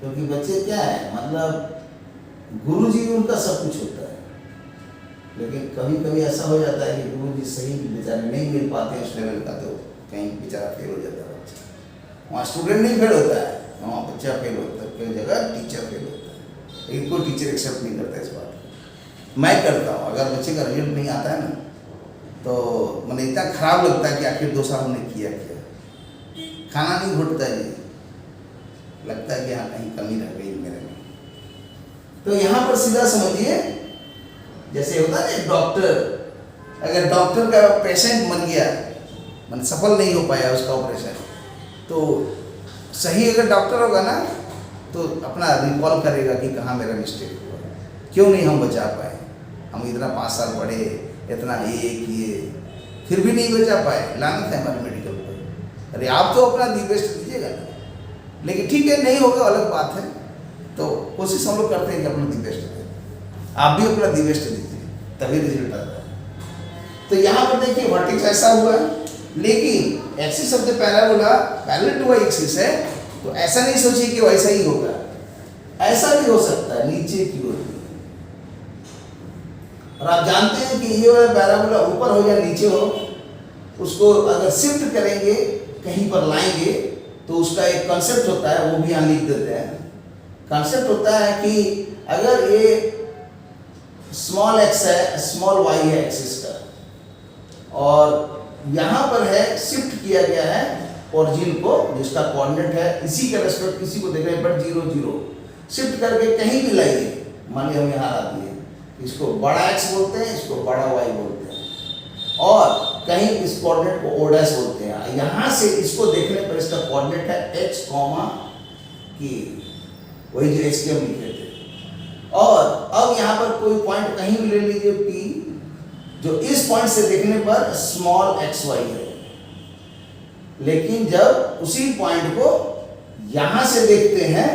क्योंकि बच्चे क्या है मतलब गुरु जी उनका सब कुछ होता है, लेकिन कभी कभी ऐसा हो जाता है कि गुरु जी सही बेचारे नहीं मिल पाते उस लेवल का, तो कहीं बेचारा फेल हो जाता है बच्चा। वहाँ स्टूडेंट नहीं फेल होता है, वहाँ बच्चा फेल होता है, कई जगह टीचर फेल होता है, लेकिन कोई टीचर एक्सेप्ट नहीं करता इस बात को। मैं करता हूँ, अगर बच्चे का रिजल्ट नहीं आता है ना, तो मुझे इतना खराब लगता है कि आखिर 2 साल हमने किया क्या, खाना नहीं घुटता है जी, लगता है कि हाँ कहीं कमी रह गई मेरे में। तो यहाँ पर सीधा समझिए, जैसे होता है ना डॉक्टर, अगर डॉक्टर का पेशेंट मर गया, मतलब सफल नहीं हो पाया उसका ऑपरेशन, तो सही अगर डॉक्टर होगा ना तो अपना रिकॉल करेगा कि कहाँ मेरा मिस्टेक हुआ, क्यों नहीं हम बचा पाए, हम इतना 5 साल पढ़े, इतना ये किए, फिर भी नहीं बचा पाए, लानत है हमारे मेडिकल पर। अरे आप तो अपना दी बेस्ट दीजिएगा ना, लेकिन ठीक है नहीं होगा अलग बात है, तो कोशिश हम लोग करते हैं कि अपना दी बेस्ट दें। आप भी अपना दी बेस्ट दीजिए, तभी रिजल्ट आता है। तो यहाँ पर देखिए वर्टेक्स ऐसा हुआ, लेकिन axis of the parabola parallel to y axis है, तो ऐसा नहीं सोचिए कि वैसा ही होगा, ऐसा भी हो सकता है नीचे की ओर भी। और आप जानते हैं कि ये वाला पैराबोला ऊपर हो या नीचे हो, उसको अगर शिफ्ट करेंगे कहीं पर लाएंगे तो उसका एक कॉन्सेप्ट होता है, वो भी यहाँ लिख देते हैं। कॉन्सेप्ट होता है कि अगर ये स्मॉल एक्स है, स्मॉल वाई है एक्सिस का, और यहाँ पर है शिफ्ट किया गया है ओरिजिन को, जिसका कोऑर्डिनेट है इसी का रेस्पेक्ट, इसी को देख रहे हैं बट 0 0 शिफ्ट करके कहीं भी लाइए, मान लिया हम यहाँ ला दिए, इसको बड़ा एक्स बोलते हैं, इसको बड़ा वाई बोलते हैं, और कहीं इस कोऑर्डिनेट को ओ डैश बोलते हैं। यहाँ से इसको देखने पर इसका कोऑर्डिनेट है h कॉमा k, वही जो h के हम लिखे थे। और अब यहाँ पर कोई पॉइंट कहीं भी ले लीजिए P, जो इस पॉइंट से देखने पर स्मॉल xy है, लेकिन जब उसी पॉइंट को यहाँ से देखते हैं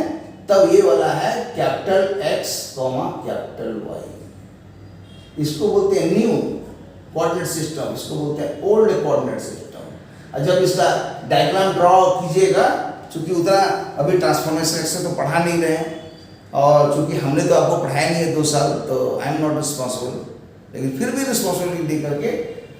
तब ये वाला है capital X comma capital Y। इसको बोलते हैं न्यू कोऑर्डिनेट सिस्टम, इसको बोलते हैं ओल्ड कोऑर्डिनेट सिस्टम। और जब इसका डायग्राम ड्रॉ कीजिएगा, चूंकि उतना अभी ट्रांसफॉर्मेशन से तो पढ़ा नहीं रहे हैं, और चूंकि हमने तो आपको पढ़ाया नहीं है 2 साल, तो आई एम नॉट रिस्पॉन्सिबल, लेकिन फिर भी रिस्पॉन्सिबिलिटी लेकर के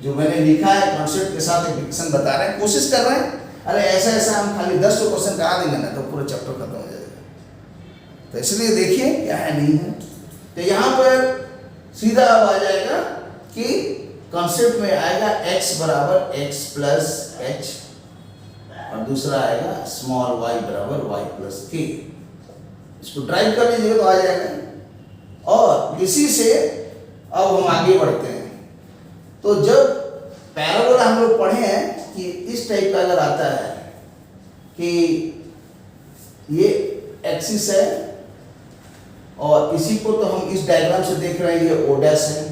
जो मैंने लिखा है कॉन्सेप्ट के साथ एप्लीकेशन बता रहे हैं, कोशिश कर रहे हैं। अरे ऐसा ऐसा हम खाली 10 क्वेश्चन करा देंगे ना तो पूरा चैप्टर खत्म हो जाएगा। तो इसलिए देखिए क्या है नहीं है। तो यहाँ पर सीधा अब आ जाएगा कि कॉन्सेप्ट में आएगा x बराबर x प्लस h, और दूसरा आएगा स्मॉल y बराबर y प्लस k। इसको ड्राइव कर लीजिएगा तो आ जाएगा। और इसी से अब हम आगे बढ़ते हैं। तो जब पैराबोला हम लोग पढ़े हैं कि इस टाइप का अगर आता है कि ये एक्सिस है, और इसी को तो हम इस डायग्राम से देख रहे हैं, ये ओ डैश है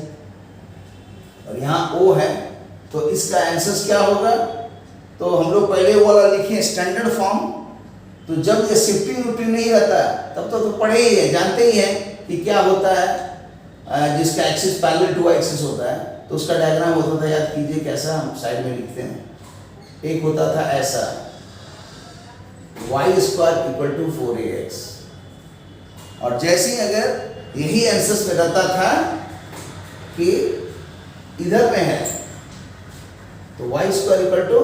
और यहाँ ओ है, तो इसका आंसर क्या होगा? तो हम लोग पहले वो वाला लिखे स्टैंडर्ड फॉर्म। तो जब ये शिफ्टिंग रूटिंग नहीं रहता तब तो पढ़े ही है, जानते ही हैं कि क्या होता है जिसका एक्सिस पैरेलल टू एक्सिस होता है। तो उसका डायग्राम होता था, याद कीजिए कैसा, हम साइड में लिखते हैं। एक होता था ऐसा, y square equal to 4ax, और जैसे ही अगर यही आंसर्स में रहता था कि इधर में है तो y square equal to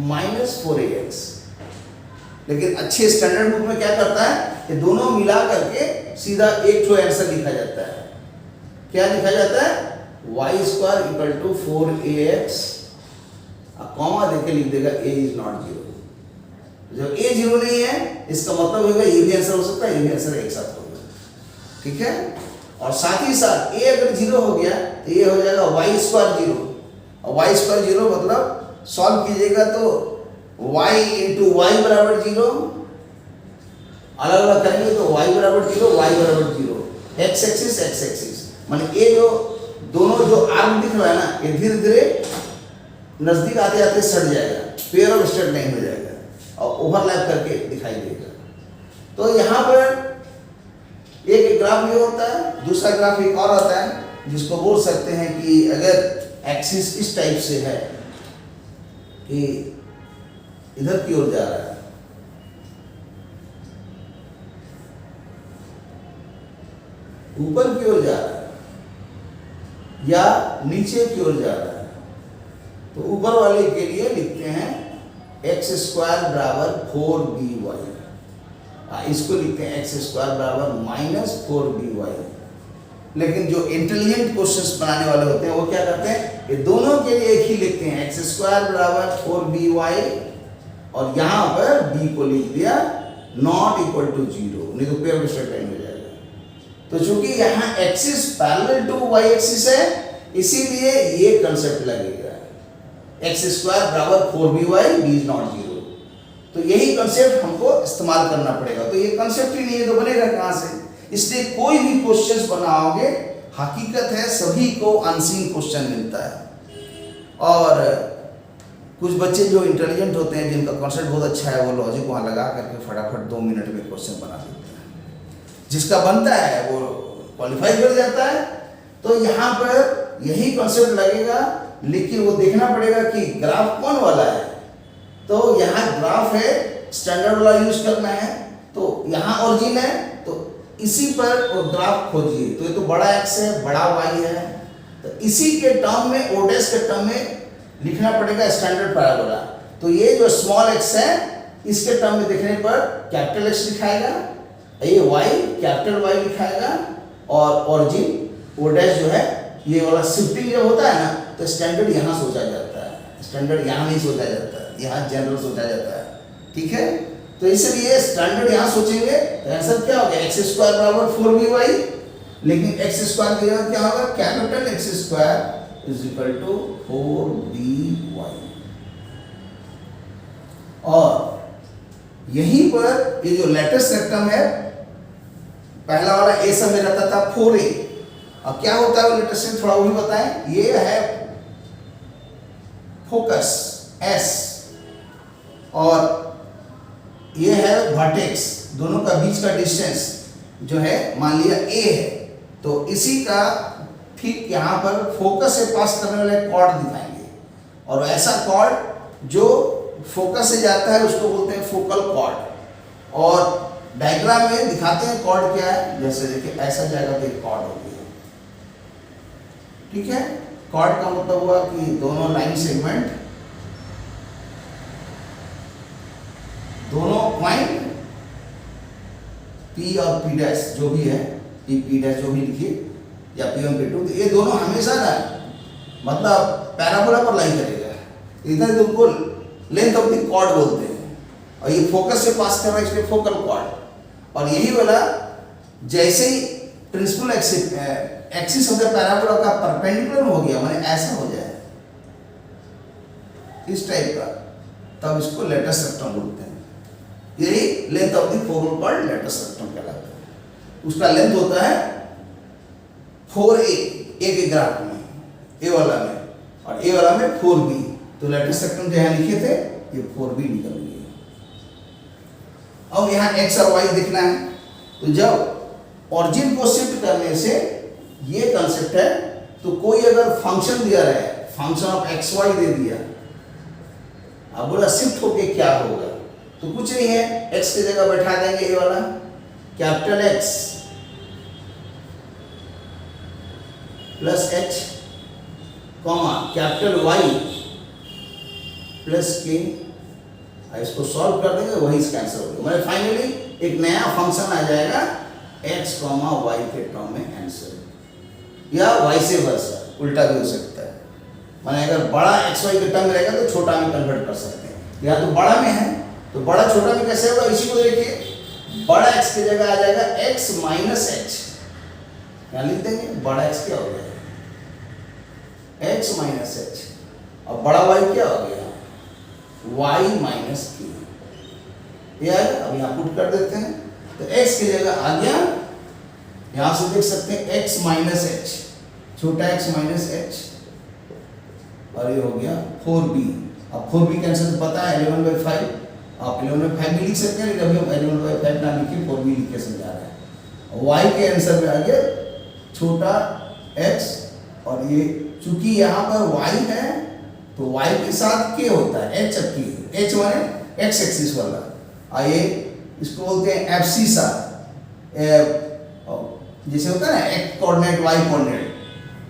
-4ax। लेकिन अच्छे स्टैंडर्ड बुक में क्या करता है कि दोनों मिला करके सीधा एक ठो आंसर लिखा जाता है। क्या लिखा जाता है? y square equal to 4ax, comma देके लिख देगा a इज नॉट 0। जब a 0 नहीं है इसका मतलब होगा ये भी आंसर हो सकता है, ये भी आंसर एक साथ होगा, ठीक है। और साथ ही साथ a अगर 0 हो गया तो ये हो जाएगा y स्क्वायर 0, और y स्क्वायर 0 मतलब सॉल्व कीजिएगा तो y इंटू वाई बराबर 0, अलग अलग करेंगे तो y बराबर 0, y बराबर 0, x एक्सिस मान ये जो दोनों जो आर्म दिख रहा है ना, ये धीरे धीरे नजदीक आते आते सट जाएगा, पेयर ऑफ स्ट्रेट लाइन हो जाएगा और ओवरलैप करके दिखाई देगा। तो यहाँ पर एक ग्राफ ये होता है, दूसरा ग्राफ एक और आता है जिसको बोल सकते हैं कि अगर एक्सिस इस टाइप से है कि इधर की ओर जा रहा है, ऊपर की ओर जा रहा है या नीचे की ओर जा रहा है, तो ऊपर वाले के लिए लिखते हैं एक्स स्क्वायर बराबर 4by, इसको लिखते हैं एक्स स्क्वायर बराबर -4by। लेकिन जो इंटेलिजेंट क्वेश्चंस बनाने वाले होते हैं वो क्या करते हैं, ये दोनों के लिए एक ही लिखते हैं, एक्स स्क्वायर बराबर 4by, और यहाँ पर b को लिख दिया नॉट इक्वल टू 0, नहीं तो पेयर स्ट्रेट हो जाएगा। तो चूंकि यहाँ axis parallel to y axis है, इसीलिए ये कंसेप्ट लगेगा, एक्स स्क्वायर बराबर 4by, b इज नॉट 0। तो यही कंसेप्ट हमको इस्तेमाल करना पड़ेगा। तो ये कंसेप्ट ही नहीं है तो बनेगा कहाँ से? इसलिए कोई भी क्वेश्चंस बनाओगे, हकीकत है सभी को अनसीन क्वेश्चन मिलता है, और कुछ बच्चे जो इंटेलिजेंट होते हैं, जिनका कॉन्सेप्ट बहुत अच्छा है, वो लॉजिक वहाँ लगा करके फटाफट 2 मिनट में क्वेश्चन बना देते हैं, जिसका बनता है वो क्वालिफाई कर जाता है। तो यहाँ पर यही कॉन्सेप्ट लगेगा, लेकिन वो देखना पड़ेगा कि ग्राफ कौन वाला है। तो यहाँ ग्राफ है, स्टैंडर्ड वाला यूज करना है, तो यहाँ ओरिजिन है, तो इसी पर ग्राफ खोजिए। तो ये तो बड़ा एक्स है, बड़ा वाई है, तो इसी के टर्म में, ओडेस के टर्म में लिखना पड़ेगा स्टैंडर्ड पैराबोला। तो ये जो स्मॉल एक्स है, इसके टर्म में देखने पर कैपिटल एक्स लिखाएगा, ये वाई कैपिटल वाई लिखाएगा, और ओरिजिन ओडेस जो है, ये वाला शिफ्टिंग जब होता है ना, तो स्टैंडर्ड यहाँ सोचा जाता है, स्टैंडर्ड यहाँ नहीं सोचा जाता है, यहाँ जनरल सोचा जाता है, ठीक है। तो इसलिए स्टैंडर्ड यहाँ सोचेंगे, तो आंसर क्या होगा, एक्स स्क्वायर बराबर 4by, लेकिन एक्स स्क्वायर की जगह क्या होगा, capital x square is equal to 4by। और यहीं पर ये जो लेटेस्ट रेक्टम है, पहला वाला ए सब में रहता था 4a, अब क्या होता है लेटेस्ट से थोड़ा वो भी बताएं। ये है फोकस S, और ये है वर्टेक्स, दोनों का बीच का डिस्टेंस जो है मान लिया a है, तो इसी का ठीक यहाँ पर फोकस से पास करने वाले कॉर्ड दिखाएंगे, और ऐसा कॉर्ड जो फोकस से जाता है उसको बोलते हैं फोकल कॉर्ड। और डायग्राम में दिखाते हैं कॉर्ड क्या है, जैसे देखिए ऐसा जाएगा तो एक कॉर्ड होगी, ठीक है। कॉर्ड का मतलब हुआ कि दोनों लाइन सेगमेंट, दोनों पॉइंट P और P डैश जो भी है, P डैश जो भी लिखिए, या P1 P2, तो ये दोनों हमेशा ना मतलब पैराबोला पर लाइन करेगा, इधर उनको लेंथ ऑफ द कॉर्ड बोलते हैं, और ये फोकस से पास कर रहा है इसलिए फोकल कॉर्ड। और यही वाला जैसे ही principal axis of the parabola का परपेंडिकुलर हो गया, माने ऐसा हो जाए इस टाइप का, तब इसको लेटेस्ट रेक्टम बोलते हैं। यही length of the focal cord latus rectum कहलाता है। उसका लेंथ होता है 4a, ए के ग्राफ में, ए वाला में, और ए वाला में 4b, तो लेटेस्ट रेक्टम जो यहाँ लिखे थे ये 4b निकल गई। अब यहाँ x और y देखना है, तो जब ओरिजिन को शिफ्ट करने से ये कंसेप्ट है, तो कोई अगर फंक्शन दिया रहे, फंक्शन ऑफ xy दे दिया, अब बोला शिफ्ट होके क्या होगा, तो कुछ नहीं है, x की जगह बैठा देंगे ये वाला capital X plus H comma capital Y plus K, इसको सॉल्व कर देंगे, वही इसका आंसर होगा। मतलब फाइनली एक नया फंक्शन आ जाएगा x, y के टर्म में आंसर, या y से वर्सा, उल्टा भी हो सकता है। माने अगर बड़ा xy के टर्म में रहेगा तो छोटा में कन्वर्ट कर सकते हैं, या तो बड़ा में है तो बड़ा छोटा में कैसे होगा, इसी को देखिए, बड़ा x की जगह आ जाएगा x माइनस h, यहाँ लिख देंगे बड़ा x क्या हो गया, x माइनस h, और बड़ा y क्या हो गया, y माइनस q। ये आएगा, अब यहाँ पुट कर देते हैं, तो x की जगह आ गया, यहाँ से देख सकते हैं x माइनस h, छोटा x माइनस h, और ये हो गया 4b। अब 4b का आंसर पता है 11/5, आप 11/5 भी लिख सकते हैं, लेकिन अभी हम 11/5 ना लिखिए, 4b लिख के समझा रहे हैं। y के आंसर में आ गया छोटा x, और ये चूंकि यहाँ पर y है तो y के साथ k होता है, h माने x एक्सिस वाला, आइए इसको बोलते हैं एब्सिसा, जैसे होता है ना एक्स कोऑर्डिनेट वाई कोऑर्डिनेट,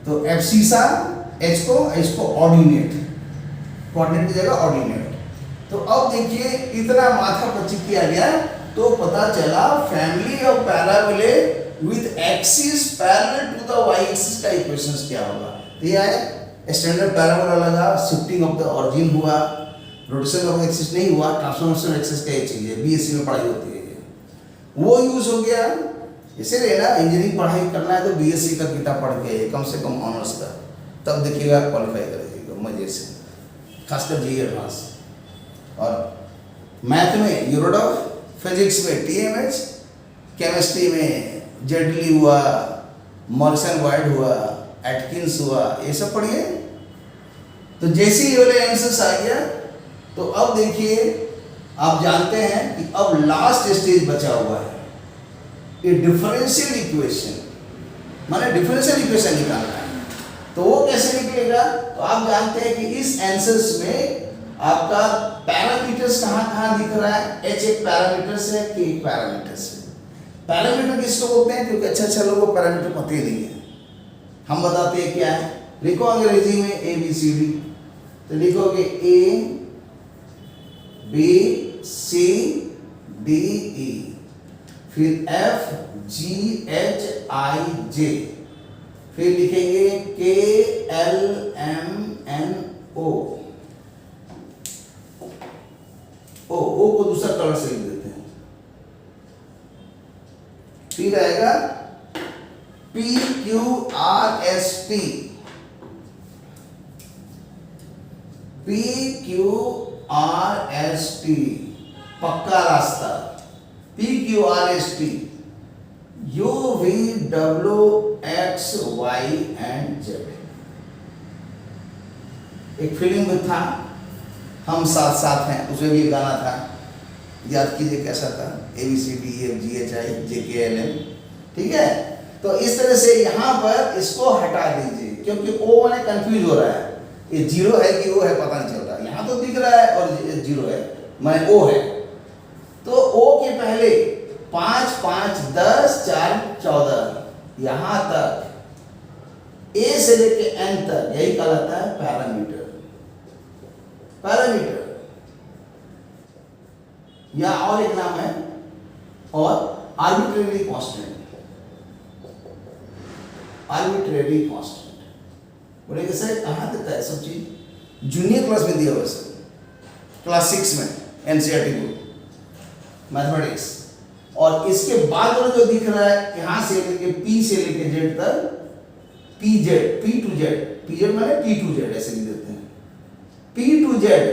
तो एब्सिसा एच को इसको ऑर्डिनेट, कोऑर्डिनेट की जगह ऑर्डिनेट। तो अब देखिए इतना माथा पच्ची किया गया तो पता चला family of parabolae with axis parallel to the y axis का इक्वेशंस क्या होगा। तो ये है स्टैंडर्ड पैराबोला लगा, शिफ्टिंग ऑफ द ऑरिजिन हुआ, रोटेशन ऑफ एक्सिस नहीं हुआ, ट्रांसफॉर्मेशन एक्सिस का एक चीज है, बीएससी में पढ़ाई होती है, वो यूज हो गया। इसीलिए ना इंजीनियरिंग पढ़ाई करना है तो बीएससी का किताब पढ़ के कम से कम ऑनर्स का, तब देखिएगा क्वालिफाई करेगा मजे से, खासकर जी एडवांस। और मैथ में यूरोडॉफ, फिजिक्स में टीएमएच, केमिस्ट्री में जेडली हुआ, मॉरिसन वाइड हुआ, एटकिंस हुआ, ये सब पढ़िए। तो जैसे ही ये वाले आंसर्स आ गया तो अब देखिए आप जानते हैं कि अब लास्ट स्टेज बचा हुआ है, ये डिफरेंशियल इक्वेशन, माने डिफरेंशियल इक्वेशन निकालना है। तो वो कैसे निकलेगा, तो आप जानते हैं कि इस आंसर्स में आपका पैरामीटर्स कहाँ दिख रहा है, एच एक पैरामीटर है, के एक पैरामीटर है। पैरामीटर किसको बोलते हैं, क्योंकि अच्छा लोगों को पैरामीटर पता ही नहीं है, हम बताते हैं क्या है। लिखो अंग्रेजी में ए बी सी डी, तो लिखोगे ए बी सी डी ई, फिर एफ जी एच आई जे, फिर लिखेंगे K L M N O, O को दूसरा कलर से लिख देते हैं। फिर आएगा P Q R S T, P Q R S T पक्का रास्ता, P Q R S T, U V W X Y and Z. एक फिल्म में था हम साथ साथ हैं, उसमें भी गाना था, याद कीजिए कैसा था, A B C D E F G H I J K L M, ठीक है। तो इस तरह से यहाँ पर इसको हटा दीजिए, क्योंकि ओ वाले कंफ्यूज हो रहा है, ये जीरो है कि ओ है पता नहीं चल रहा, यहाँ तो दिख रहा है और जीरो है, मैं ओ है। तो ओ के पहले 5 5 10 4 14 यहाँ तक ए से लेके एन तक, यही कहलाता है पैरामीटर। पैरामीटर या और एक नाम है और आर्बिट्रेरी कांस्टेंट, आर्बिट्रेरी कांस्टेंट बोले कैसे, कहाँ तक है सब चीज, जूनियर क्लास में दिया हुआ सर, क्लास 6 में एनसीईआरटी बुक मैथमेटिक्स। और इसके बाद वाला जो दिख रहा है यहाँ से लेके पी से लेके जेड तक, P Z, P to Z, P Z माने पी टू जेड ऐसे लिख देते हैं, पी टू जेड,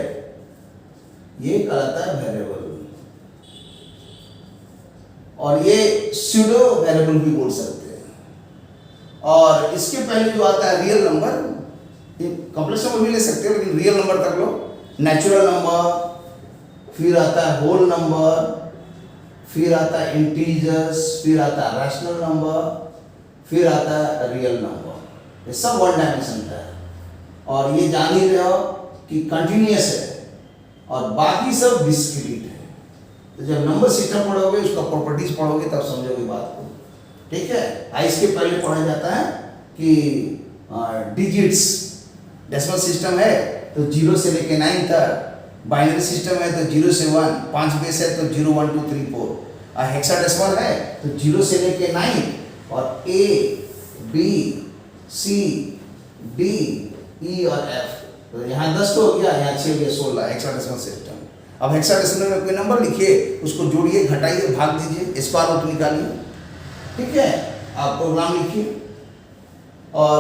ये कहलाता है वेरिएबल, और ये स्यूडो वेरिएबल भी बोल सकते हैं। और इसके पहले जो आता है रियल नंबर, कॉम्प्लेक्स नंबर भी ले सकते हो लेकिन रियल नंबर तक लो, नेचुरल नंबर, फिर आता है होल नंबर, फिर आता है इंटीजर्स, फिर आता है रैशनल नंबर, फिर आता है रियल नंबर, ये सब वन डायमेंशन का है। और ये जान ही रहे हो कि कंटिन्यूअस है और बाकी सब डिस्क्रीट है। तो जब नंबर सिस्टम पढ़ोगे, उसका प्रॉपर्टीज पढ़ोगे, तब समझोगे बात को, ठीक है। इसके पहले पढ़ा जाता है कि डिजिट्स, डेसिमल सिस्टम है तो 0 से लेके 9 तक, बाइनरी सिस्टम है तो 0 से 1, 5 बेस है तो 0 1 2 3 4, और हेक्साडेसिमल है तो 0 से लेके 9, और ए बी सी डी ई और एफ, तो यहाँ 10 हो गया, यहाँ 6 गया 16, हेक्साडेसिमल सिस्टम। अब हेक्साडेसिमल में कोई नंबर लिखिए, उसको जोड़िए, घटाइए, भाग दीजिए, स्क्वायर रूट निकालिए, ठीक है। आप प्रोग्राम लिखिए, और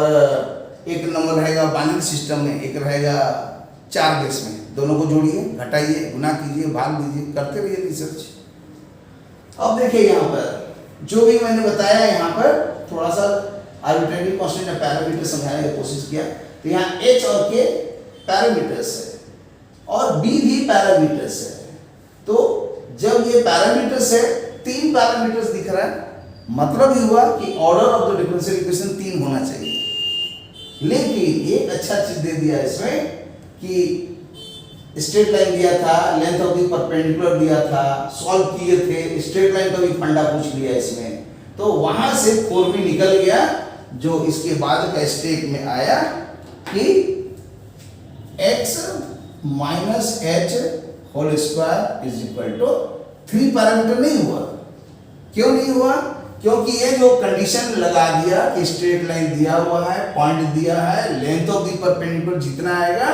एक नंबर रहेगा बाइनरी सिस्टम में, एक रहेगा 4 बेस में, दोनों को जोड़िए, घटाइए, गुना कीजिए, भाग दीजिए, करते रहिए रिसर्च। अब देखिए यहाँ पर जो भी मैंने बताया, यहाँ पर थोड़ा सा आर्बिट्रेरी कांस्टेंट या पैरामीटर समझाने की कोशिश किया। तो यहाँ एच और के पैरामीटर्स है और बी भी पैरामीटर्स है। तो जब ये पैरामीटर्स है, 3 पैरामीटर्स दिख रहा है, मतलब ये हुआ कि order of the differential equation 3 होना चाहिए। लेकिन एक अच्छा चीज दे दिया इसमें कि स्ट्रेट लाइन दिया था, लेंथ ऑफ द परपेंडिकुलर दिया था, सॉल्व किए थे, स्ट्रेट लाइन का भी फंडा पूछ लिया इसमें, तो वहां से 4b निकल गया, जो इसके बाद का स्टेप में आया कि x minus h whole square is equal to 3 parameter नहीं हुआ। क्यों नहीं हुआ? क्योंकि ये जो कंडीशन लगा दिया कि स्ट्रेट लाइन दिया हुआ है, पॉइंट दिया है, लेंथ ऑफ द परपेंडिकुलर जितना आएगा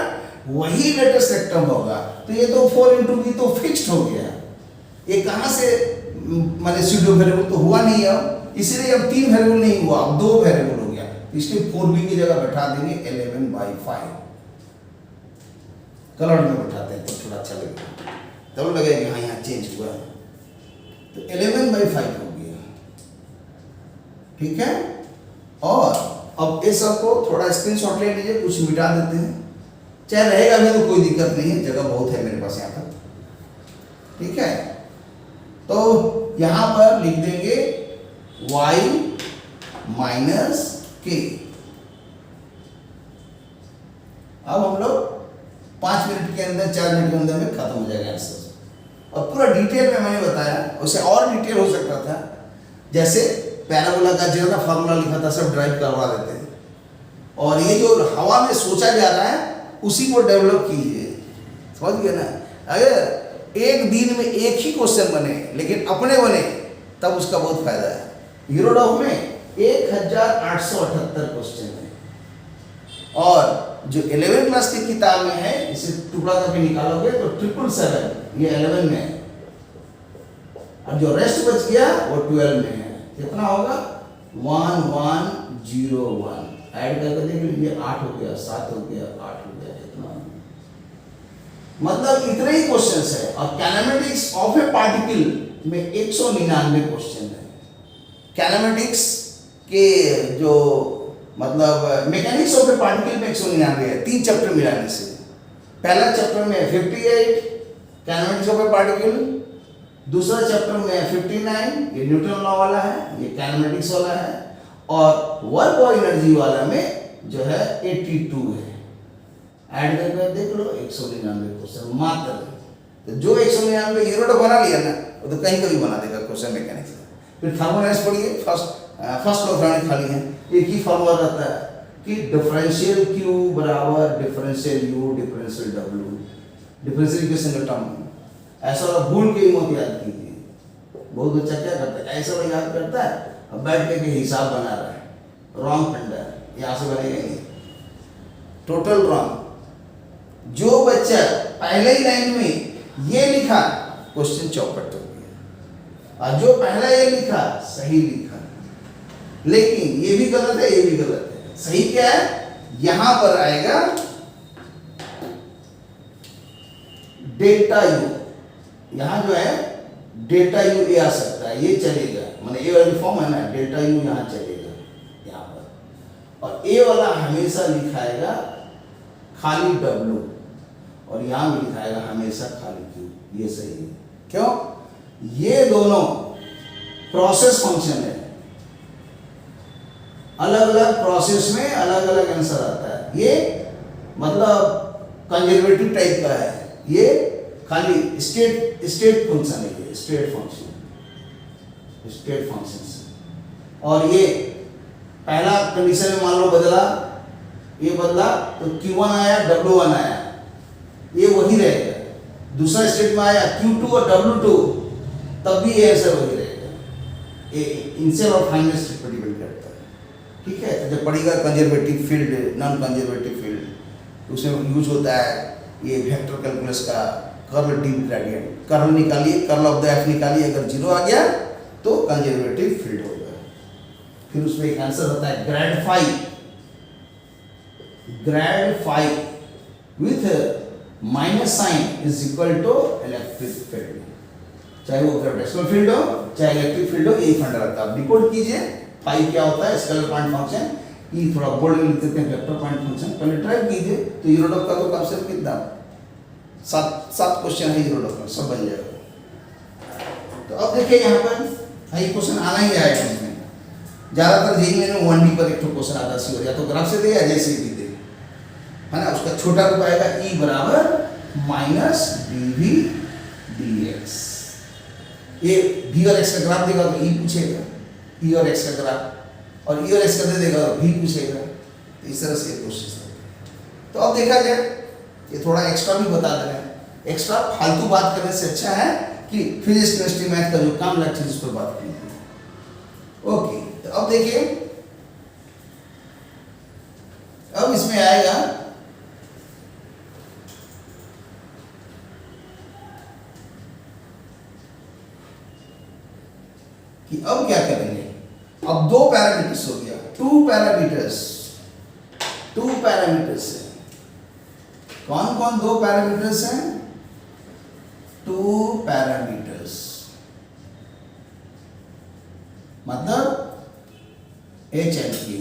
वही लेटेस्ट रेक्टम होगा। तो ये तो 4 इंटू बी तो फिक्स्ड हो गया, ये कहाँ से मैंने स्यूडो वेरिएबल तो हुआ नहीं अब, इसलिए अब 3 वेरिएबल नहीं हुआ, अब 2 वेरिएबल हो गया। इसलिए 4b की जगह बैठा देंगे 11/5। कलर में बैठाते हैं तो थोड़ा अच्छा लगेगा, तब लगेगा हाँ यहाँ चेंज हुआ है। तो 11/5 हो गया, ठीक है। और अब इस सब को थोड़ा स्क्रीनशॉट ले लीजिए, कुछ मिटा देते हैं, चाहे रहेगा भी तो कोई दिक्कत नहीं है, जगह बहुत है मेरे पास यहाँ पर, ठीक है। तो यहाँ पर लिख देंगे y माइनस के। अब हम लोग 5 मिनट के अंदर 4 मिनट के अंदर में खत्म हो जाएगा आंसर। और पूरा डिटेल में मैंने बताया, उसे और डिटेल हो सकता था, जैसे पैराबोला का जो ना फार्मूला लिखा था सब ड्राइव करवा देते हैं, और ये जो हवा में सोचा जा रहा है उसी को डेवलप कीजिए, समझ गए ना। अगर एक दिन में एक ही क्वेश्चन बने लेकिन अपने बने तब उसका बहुत फायदा है। यूरोडॉक में 1878 क्वेश्चन है, और जो 11 क्लास की किताब में है, इसे टुकड़ा करके निकालोगे तो 777 ये 11 में है, और जो रेस्ट बच गया वो 12 में है। कितना होगा? 1101 ऐड करके देख लीजिए, 8 हो गया, 7 हो गया, 8 हो गया, इतना मतलब इतने ही क्वेश्चंस है। और कैनेमेटिक्स ऑफ ए पार्टिकल में 199 क्वेश्चन है। कैनेमेटिक्स के जो मतलब मैकेनिक्स ऑफ ए पार्टिकल में 199 है, 3 चैप्टर मिलाने से। पहला चैप्टर में 58 कैनेमेटिक्स ऑफ ए पार्टिकल, दूसरा चैप्टर में 59 ये न्यूटन लॉ वाला है, ये कैनेमेटिक्स वाला है, और वर्क और एनर्जी वाला में जो है 82 है। ऐड करके देख लो 199 क्वेश्चन मात्र। तो जो 199 यूरोड बना लिया ना, वो तो कहीं कभी बना देगा क्वेश्चन मैकेनिक्स का। फिर थर्मोडायनेमिक्स पढ़िए, फर्स्ट लॉ ऑफ खाली है, एक ही फॉर्मूला रहता है कि डिफरेंशियल Q बराबर differential U differential W, differential equation का टर्म। ऐसा वाला भूल के ही मत याद कीजिए। बहुत बच्चा क्या करता है, ऐसा वाला याद करता है, अब बैठ के हिसाब बना रहा है, रॉन्ग फंडा, यहाँ से बनेगा नहीं, टोटल रॉन्ग। जो बच्चा पहले ही लाइन में ये लिखा क्वेश्चन चौपट हो गया, और जो पहला ये लिखा सही लिखा, लेकिन ये भी गलत है, ये भी गलत है। सही क्या है? यहां पर आएगा डेल्टा यू, यहां जो है डेल्टा यू ये आ सकता है, ये चलेगा, माने ए वाली फॉर्म है ना, डेल्टा यू यहां चलेगा यहां पर, और ए वाला हमेशा लिखाएगा खाली W, और यहां भी लिखाएगा हमेशा खाली Q। ये सही है। क्यों? ये दोनों प्रोसेस फंक्शन है, अलग अलग प्रोसेस में अलग अलग आंसर आता है। ये मतलब कंजर्वेटिव टाइप का है, ये खाली स्टेट फंक्शन है, ये स्टेट फंक्शन। और ये पहला कंडीशन में मान लो बदला, ये बदला तो Q1 आया, W1 आया, ये वही रहेगा। दूसरा स्टेट में आया Q2 और W2, तब भी ये आंसर वही रहेगा। ये इनिशियल और फाइनल स्टेट पर डिपेंड करता है, ठीक है। तो जब पढ़ेगा conservative field, non conservative field, उसमें यूज होता है ये वेक्टर कैलकुलस का कर्ल डी ग्रेडियंट। कर्ल निकालिए, कर्ल ऑफ द एफ निकालिए, अगर 0 आ गया तो कंजर्वेटिव फील्ड होगा। फिर उसमें एक आंसर होता है grad phi with minus sign is equal to electric field. चाहे वो ग्रेविटेशनल फील्ड हो चाहे इलेक्ट्रिक फील्ड हो, यही फंडा रहता है। डिकोड कीजिए फाई क्या होता है, स्केलर पॉइंट फंक्शन, ये थोड़ा बोल्ड में लिख देते हैं वेक्टर पॉइंट फंक्शन। पहले ट्राई कीजिए तो यूरोडॉक का तो कॉन्सेप्ट कितना 7 क्वेश्चन है यूरोडॉक का, सब बन जाएगा। तो अब देखिए यहाँ पर ये क्वेश्चन आना ही आएगा इसमें। ज्यादातर जेई में 1D पर एक क्वेश्चन आता है, या तो ग्राफ से दे या जैसे भी दे, है ना। उसका छोटा रूप आएगा E बराबर माइनस dV dx। ये V और x का ग्राफ देगा तो E पूछेगा, ई और एक्स का ग्राफ, और ई और एक्स का दे देगा तो भी पूछेगा। तो इस तरह से कोशिश है। तो अब देखा जाए, ये थोड़ा एक्स्ट्रा भी बता दे रहे हैं, एक्स्ट्रा फालतू बात करने से अच्छा है कि फिजिक्स केमिस्ट्री मैथ का जो काम लगता है उस पर बात कीजिए। ओके, तो अब देखिए, अब इसमें आएगा कि अब क्या करेंगे। अब दो पैरामीटर्स हो गया, टू पैरामीटर्स है। कौन कौन दो पैरामीटर्स हैं? टू पैरामीटर्स, मतलब एच एंड के।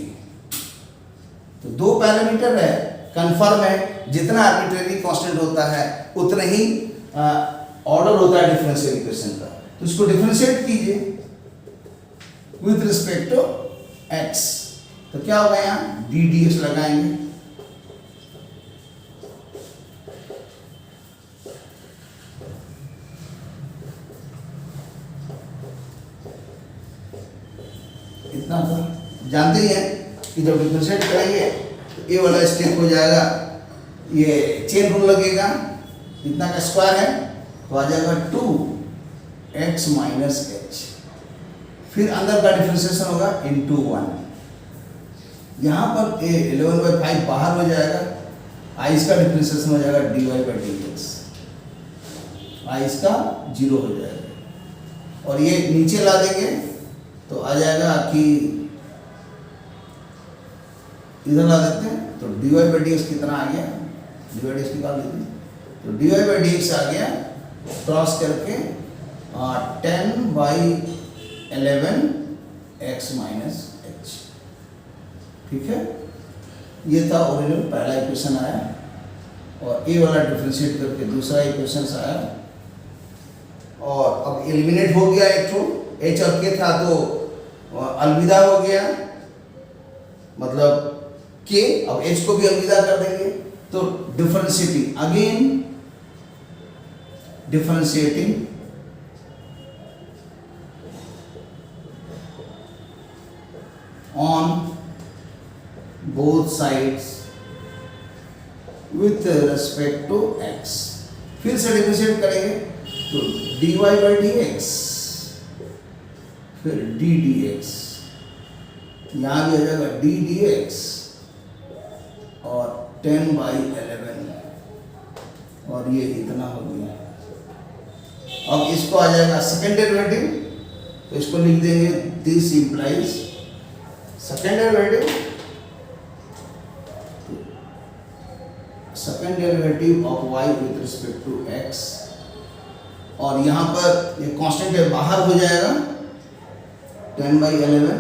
तो दो पैरामीटर है, कंफर्म है, जितना आर्बिट्रेरी कांस्टेंट होता है उतना ही ऑर्डर होता है डिफरेंशियल इक्वेशन का। तो इसको डिफरेंशिएट कीजिए विथ रिस्पेक्ट टू एक्स। तो क्या होगा, यहाँ डी डी एक्स लगाएंगे। इतना था, जानते ही हैं कि जब डिफरेंशिएट करेंगे तो ए वाला स्टेप हो जाएगा, ये चेन रूल लगेगा, इतना का स्क्वायर है तो आ जाएगा 2x माइनस एच। फिर अंदर का डिफरेंशिएशन होगा इंटू 1। यहाँ पर ए 11/5 बाहर हो जाएगा, आई इसका डिफरेंशिएशन हो जाएगा dy/dx, आई इसका 0 हो जाएगा। और ये नीचे ला देंगे तो आ जाएगा कि इधर ला देते हैं तो dy/dx कितना आ गया, dy/dx निकाल लीजिए। तो dy/dx आ गया क्रॉस करके 10/11 x माइनस एच। ठीक है, ये था ओरिजिनल पहला इक्वेशन आया, और ए वाला डिफरेंशिएट करके दूसरा इक्वेशन आया। और अब एलिमिनेट हो गया एक तो एच और के था तो अलविदा हो गया, मतलब के, अब एच को भी अलविदा कर देंगे। तो differentiating again, differentiating on both sides with respect to x. फिर से डिफरेंशिएट करेंगे तो dy/dx, फिर ddx, यहाँ भी आ जाएगा ddx और 10/11, और ये इतना हो गया। अब इसको आ जाएगा सेकेंड डेरिवेटिव, तो इसको लिख देंगे this implies second derivative of y with respect to x। और यहाँ पर ये कांस्टेंट है, बाहर हो जाएगा 10/11,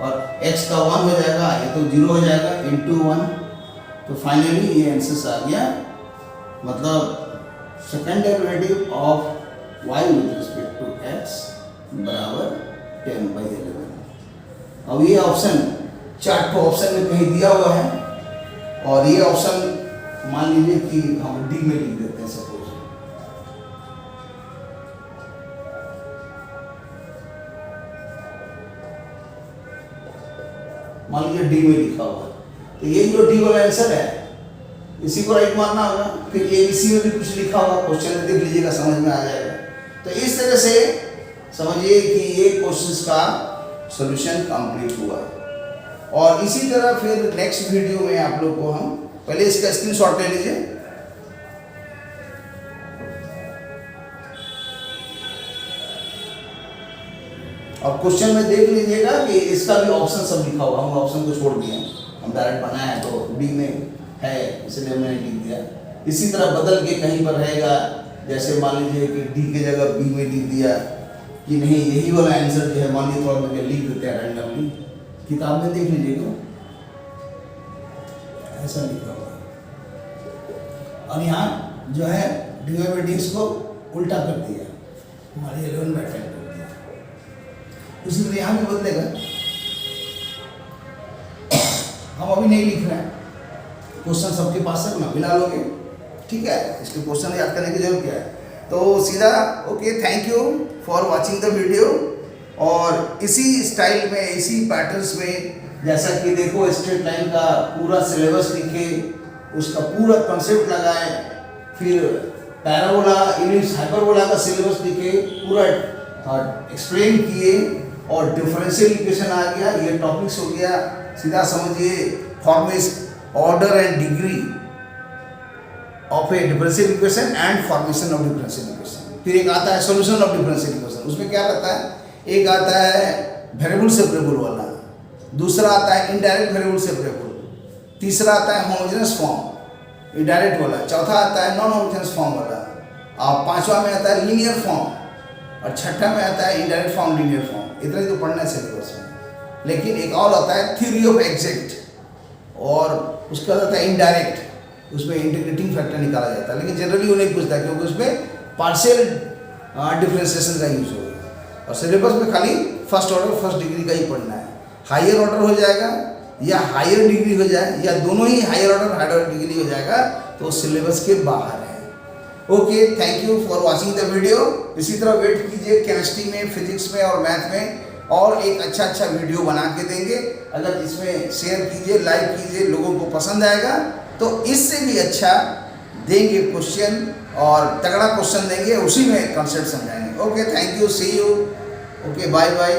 और x का 1 हो जाएगा, ये तो 0 हो जाएगा इंटू 1। तो फाइनली ये आंसर आ गया, मतलब second derivative of y with respect to x बराबर 10/11। अब ये ऑप्शन चार्ट को ऑप्शन में कहीं दिया हुआ है, और ये ऑप्शन मान लीजिए कि हम डी में लिख देते हैं सपोज। मान लीजिए डी में लिखा हुआ है, तो ये जो डी वाला आंसर है इसी को राइट मानना होगा। फिर एबीसी में भी कुछ लिखा होगा, क्वेश्चन में देख लीजिएगा, समझ में आ जाएगा। तो इस तरह से समझिए कि ये क्वेश्चंस का सॉल्यूशन कंप्लीट हुआ। और इसी तरह फिर नेक्स्ट वीडियो में आप लोग को हम, पहले इसका स्क्रीनशॉट ले लीजिए। और क्वेश्चन में देख लीजिएगा कि इसका भी ऑप्शन सब लिखा हुआ, हम ऑप्शन को छोड़ दिए, हम डायरेक्ट बनाया है तो डी में है इसलिए हमने लिख दिया। इसी तरह बदल के कहीं पर रहेगा, जैसे मान लीजिए कि डी की जगह बी में लिख दिया कि नहीं यही वाला आंसर जो है, मान लीजिए थोड़ा करके लिख देते हैं रैंडमली, किताब में देख लीजिएगा ऐसा लिखा हुआ है। और यहाँ जो है dy/dx को उल्टा कर दिया, हमारे 11/10 कर दिया। उसी तरह यहाँ भी बदलेगा, हम अभी नहीं लिख रहे हैं, क्वेश्चन सबके पास है ना, मिला लोगे, ठीक है। इसके क्वेश्चन याद करने की जरूरत क्या है। तो सीधा okay, thank you for watching the video. और इसी स्टाइल में, इसी पैटर्न्स में, जैसा कि देखो स्ट्रेट लाइन का पूरा सिलेबस लिखे, उसका पूरा कंसेप्ट लगाए, फिर पैराबोला, इलिप्स, हाइपरबोला का सिलेबस लिखे, पूरा एक्सप्लेन किए, और डिफरेंशियल इक्वेशन आ गया, ये टॉपिक्स हो गया। सीधा समझिए formation, order and degree of A differential equation and formation of differential equation. फिर एक आता है सॉल्यूशन ऑफ डिफरेंशियल इक्वेशन, उसमें क्या रहता है, एक आता है वेरिएबल सेपरेबल वाला, दूसरा आता है इनडायरेक्ट वेरिएबल सेपरेबल, तीसरा आता है होमोजेनस फॉर्म इनडायरेक्ट वाला, चौथा आता है नॉन होमोजेनस फॉर्म वाला, और पांचवा में आता है लीनियर फॉर्म, और छठा में आता है इनडायरेक्ट फॉर्म, लीनियर फॉर्म। इतना ही तो पढ़ना है सिलेबस में। लेकिन एक और आता है थ्योरी ऑफ एग्जैक्ट, और उसका आता है इनडायरेक्ट, उसमें इंटीग्रेटिंग फैक्टर निकाला जाता है, लेकिन जनरली वो नहीं पूछता क्योंकि उसमें पार्शियल डिफरेंशिएशन का यूज होगा, और सिलेबस में खाली फर्स्ट ऑर्डर फर्स्ट डिग्री का ही पढ़ना है। हायर ऑर्डर हो जाएगा या हायर डिग्री हो जाए, या दोनों ही हायर ऑर्डर हायर डिग्री हो जाएगा, तो सिलेबस के बाहर है। Okay, thank you for watching the video. इसी तरह वेट कीजिए केमिस्ट्री में, फिजिक्स में और मैथ में, और एक अच्छा वीडियो बना के देंगे। अगर इसमें शेयर कीजिए, लाइक कीजिए, लोगों को पसंद आएगा तो इससे भी अच्छा देंगे क्वेश्चन, और तगड़ा क्वेश्चन देंगे, उसी में कॉन्सेप्ट समझाएंगे। Okay, thank you, see you, okay, bye bye.